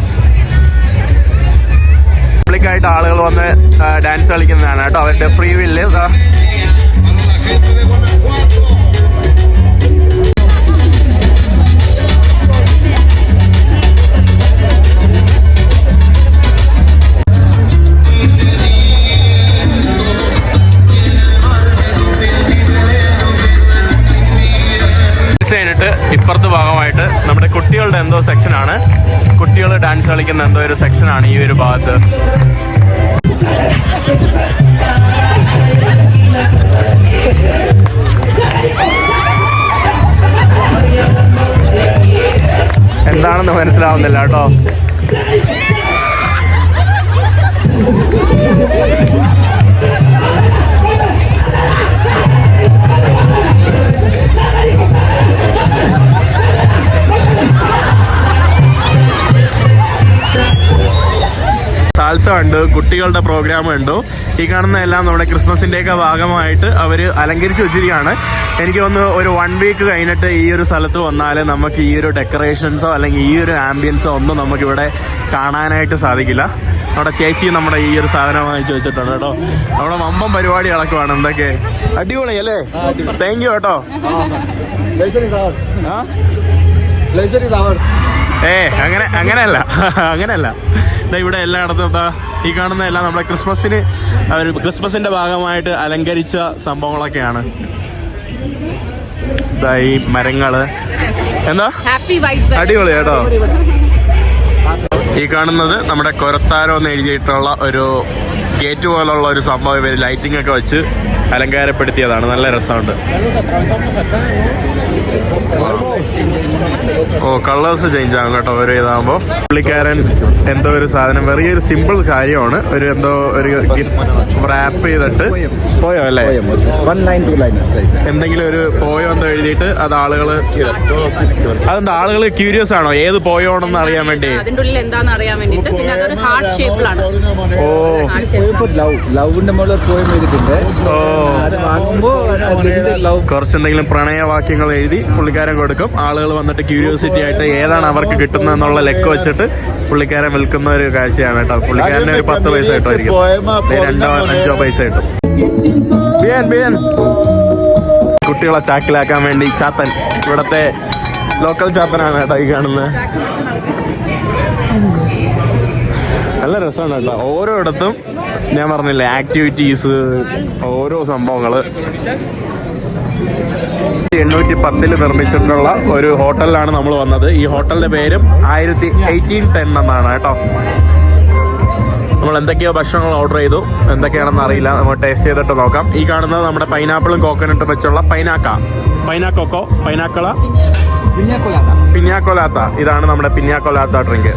പബ്ലിക്കായിട്ട് ആളുകൾ വന്ന് ഡാൻസ് കളിക്കുന്നതാണ് കേട്ടോ, അവരുടെ ഫ്രീ വില്ല്. കഴിഞ്ഞിട്ട് ഇപ്പുറത്തെ ഭാഗമായിട്ട് നമ്മുടെ കുട്ടികളുടെ എന്തോ സെക്ഷനാണ്, കുട്ടികൾ ഡാൻസ് കളിക്കുന്ന എന്തോ ഒരു സെക്ഷനാണ് ഈ ഒരു ഭാഗത്ത്. എന്താണെന്ന് മനസ്സിലാവുന്നില്ല കേട്ടോ. സാൽസ ഉണ്ട്, കുട്ടികളുടെ പ്രോഗ്രാം ഉണ്ട്. ഈ കാണുന്ന എല്ലാം നമ്മുടെ ക്രിസ്മസിൻ്റെയൊക്കെ ഭാഗമായിട്ട് അവർ അലങ്കരിച്ച് വെച്ചിരിക്കുകയാണ്. എനിക്ക് തോന്നുന്നു ഒരു 1 വീക്ക് കഴിഞ്ഞിട്ട് ഈ ഒരു സ്ഥലത്ത് വന്നാൽ നമുക്ക് ഈ ഒരു ഡെക്കറേഷൻസോ അല്ലെങ്കിൽ ഈ ഒരു ആംബിയൻസോ ഒന്നും നമുക്കിവിടെ കാണാനായിട്ട് സാധിക്കില്ല. നമ്മുടെ ചേച്ചി നമ്മുടെ ഈ ഒരു സാധനം വാങ്ങിച്ച് വെച്ചിട്ടുണ്ട് കേട്ടോ. നമ്മുടെ വമ്പം പരിപാടി നടക്കുവാണ്. എന്തൊക്കെ അടിപൊളി അല്ലേ? താങ്ക് യു കേട്ടോ. അങ്ങനെയല്ല ഇവിടെ എല്ലായിടത്തും ഈ കാണുന്ന എല്ലാം നമ്മുടെ ക്രിസ്മസിന്റെ ഭാഗമായിട്ട് അലങ്കരിച്ച സംഭവങ്ങളൊക്കെയാണ്. ഈ മരങ്ങള് എന്താ അടിപൊളി കേട്ടോ. ഈ കാണുന്നത് നമ്മുടെ കൊരത്താരോ എന്ന് എഴുതിയിട്ടുള്ള ഒരു ഗേറ്റ് പോലുള്ള ഒരു സംഭവം ഇവർ ലൈറ്റിംഗ് ഒക്കെ വെച്ച് അലങ്കാരപ്പെടുത്തിയതാണ്. നല്ല രസമുണ്ട്. ഓ, കളേഴ്സ് ചേഞ്ച് ആകും കേട്ടോ ഒരു ഇതാകുമ്പോൾ. പുള്ളിക്കാരൻ എന്തോ ഒരു സാധനം, വെറിയൊരു സിമ്പിൾ കാര്യമാണ്, ഒരു എന്തോ ഒരു റാപ്പ് ചെയ്തിട്ട് പോയോ അല്ലേ, എന്തെങ്കിലും ഒരു പോയോ എന്തോ എഴുതിയിട്ട് അത് ആളുകള്, അതെന്താ ആളുകൾ ക്യൂരിയസ് ആണോ ഏത് പോയോണെന്ന് അറിയാൻ വേണ്ടി? അതിന്റെ ഉള്ളിൽ എന്താണെന്ന് അറിയാൻ വേണ്ടിട്ട്. പിന്നെ അതൊരു ഹാർട്ട് ഷേപ്പിലാണ്. ഓ, ലവിന്റെ മുകളിൽ പോയം എഴുതിയിട്ടുണ്ട്. കുറച്ചെന്തെങ്കിലും പ്രണയവാക്യങ്ങൾ എഴുതി പുള്ളിക്കാരൻ കൊടുക്കും. ആളുകൾ വന്നിട്ട് ക്യൂരിയോസിറ്റി ആയിട്ട് ഏതാണ് അവർക്ക് കിട്ടുന്നതെന്നുള്ള ലെക്ക് വെച്ചിട്ട് പുള്ളിക്കാരൻ വിൽക്കുന്ന ഒരു കാഴ്ചയാണ് കേട്ടോ. പുള്ളിക്കാരന് ഒരു 10 പൈസ കിട്ടുമായിരിക്കും, 2-5 പൈസ കിട്ടും. കുട്ടികളെ ചാക്കിലാക്കാൻ വേണ്ടി ചാത്തൻ, ഇവിടത്തെ ലോക്കൽ ചാത്തനാണ് കേട്ടോ ഈ കാണുന്നത്. നല്ല രസമാണ് കേട്ടോ. ഓരോയിടത്തും ഞാൻ പറഞ്ഞില്ലേ ആക്ടിവിറ്റീസ്, ഓരോ സംഭവങ്ങള്. 1810 നിർമ്മിച്ചിട്ടുള്ള ഒരു ഹോട്ടലിലാണ് നമ്മൾ വന്നത്. ഈ ഹോട്ടലിന്റെ പേരും 1810 എന്നാണ് കേട്ടോ. നമ്മൾ എന്തൊക്കെയോ ഭക്ഷണങ്ങൾ ഓർഡർ ചെയ്തു, എന്തൊക്കെയാണെന്ന് അറിയില്ല, നമ്മൾ ടേസ്റ്റ് ചെയ്തിട്ട് നോക്കാം. ഈ കാണുന്നത് നമ്മുടെ പൈനാപ്പിളും കോക്കനട്ടും വെച്ചുള്ള പിന്നാക്കൊലാത്ത, ഇതാണ് നമ്മുടെ പിന്നാക്കൊലാത്ത ഡ്രിങ്ക്.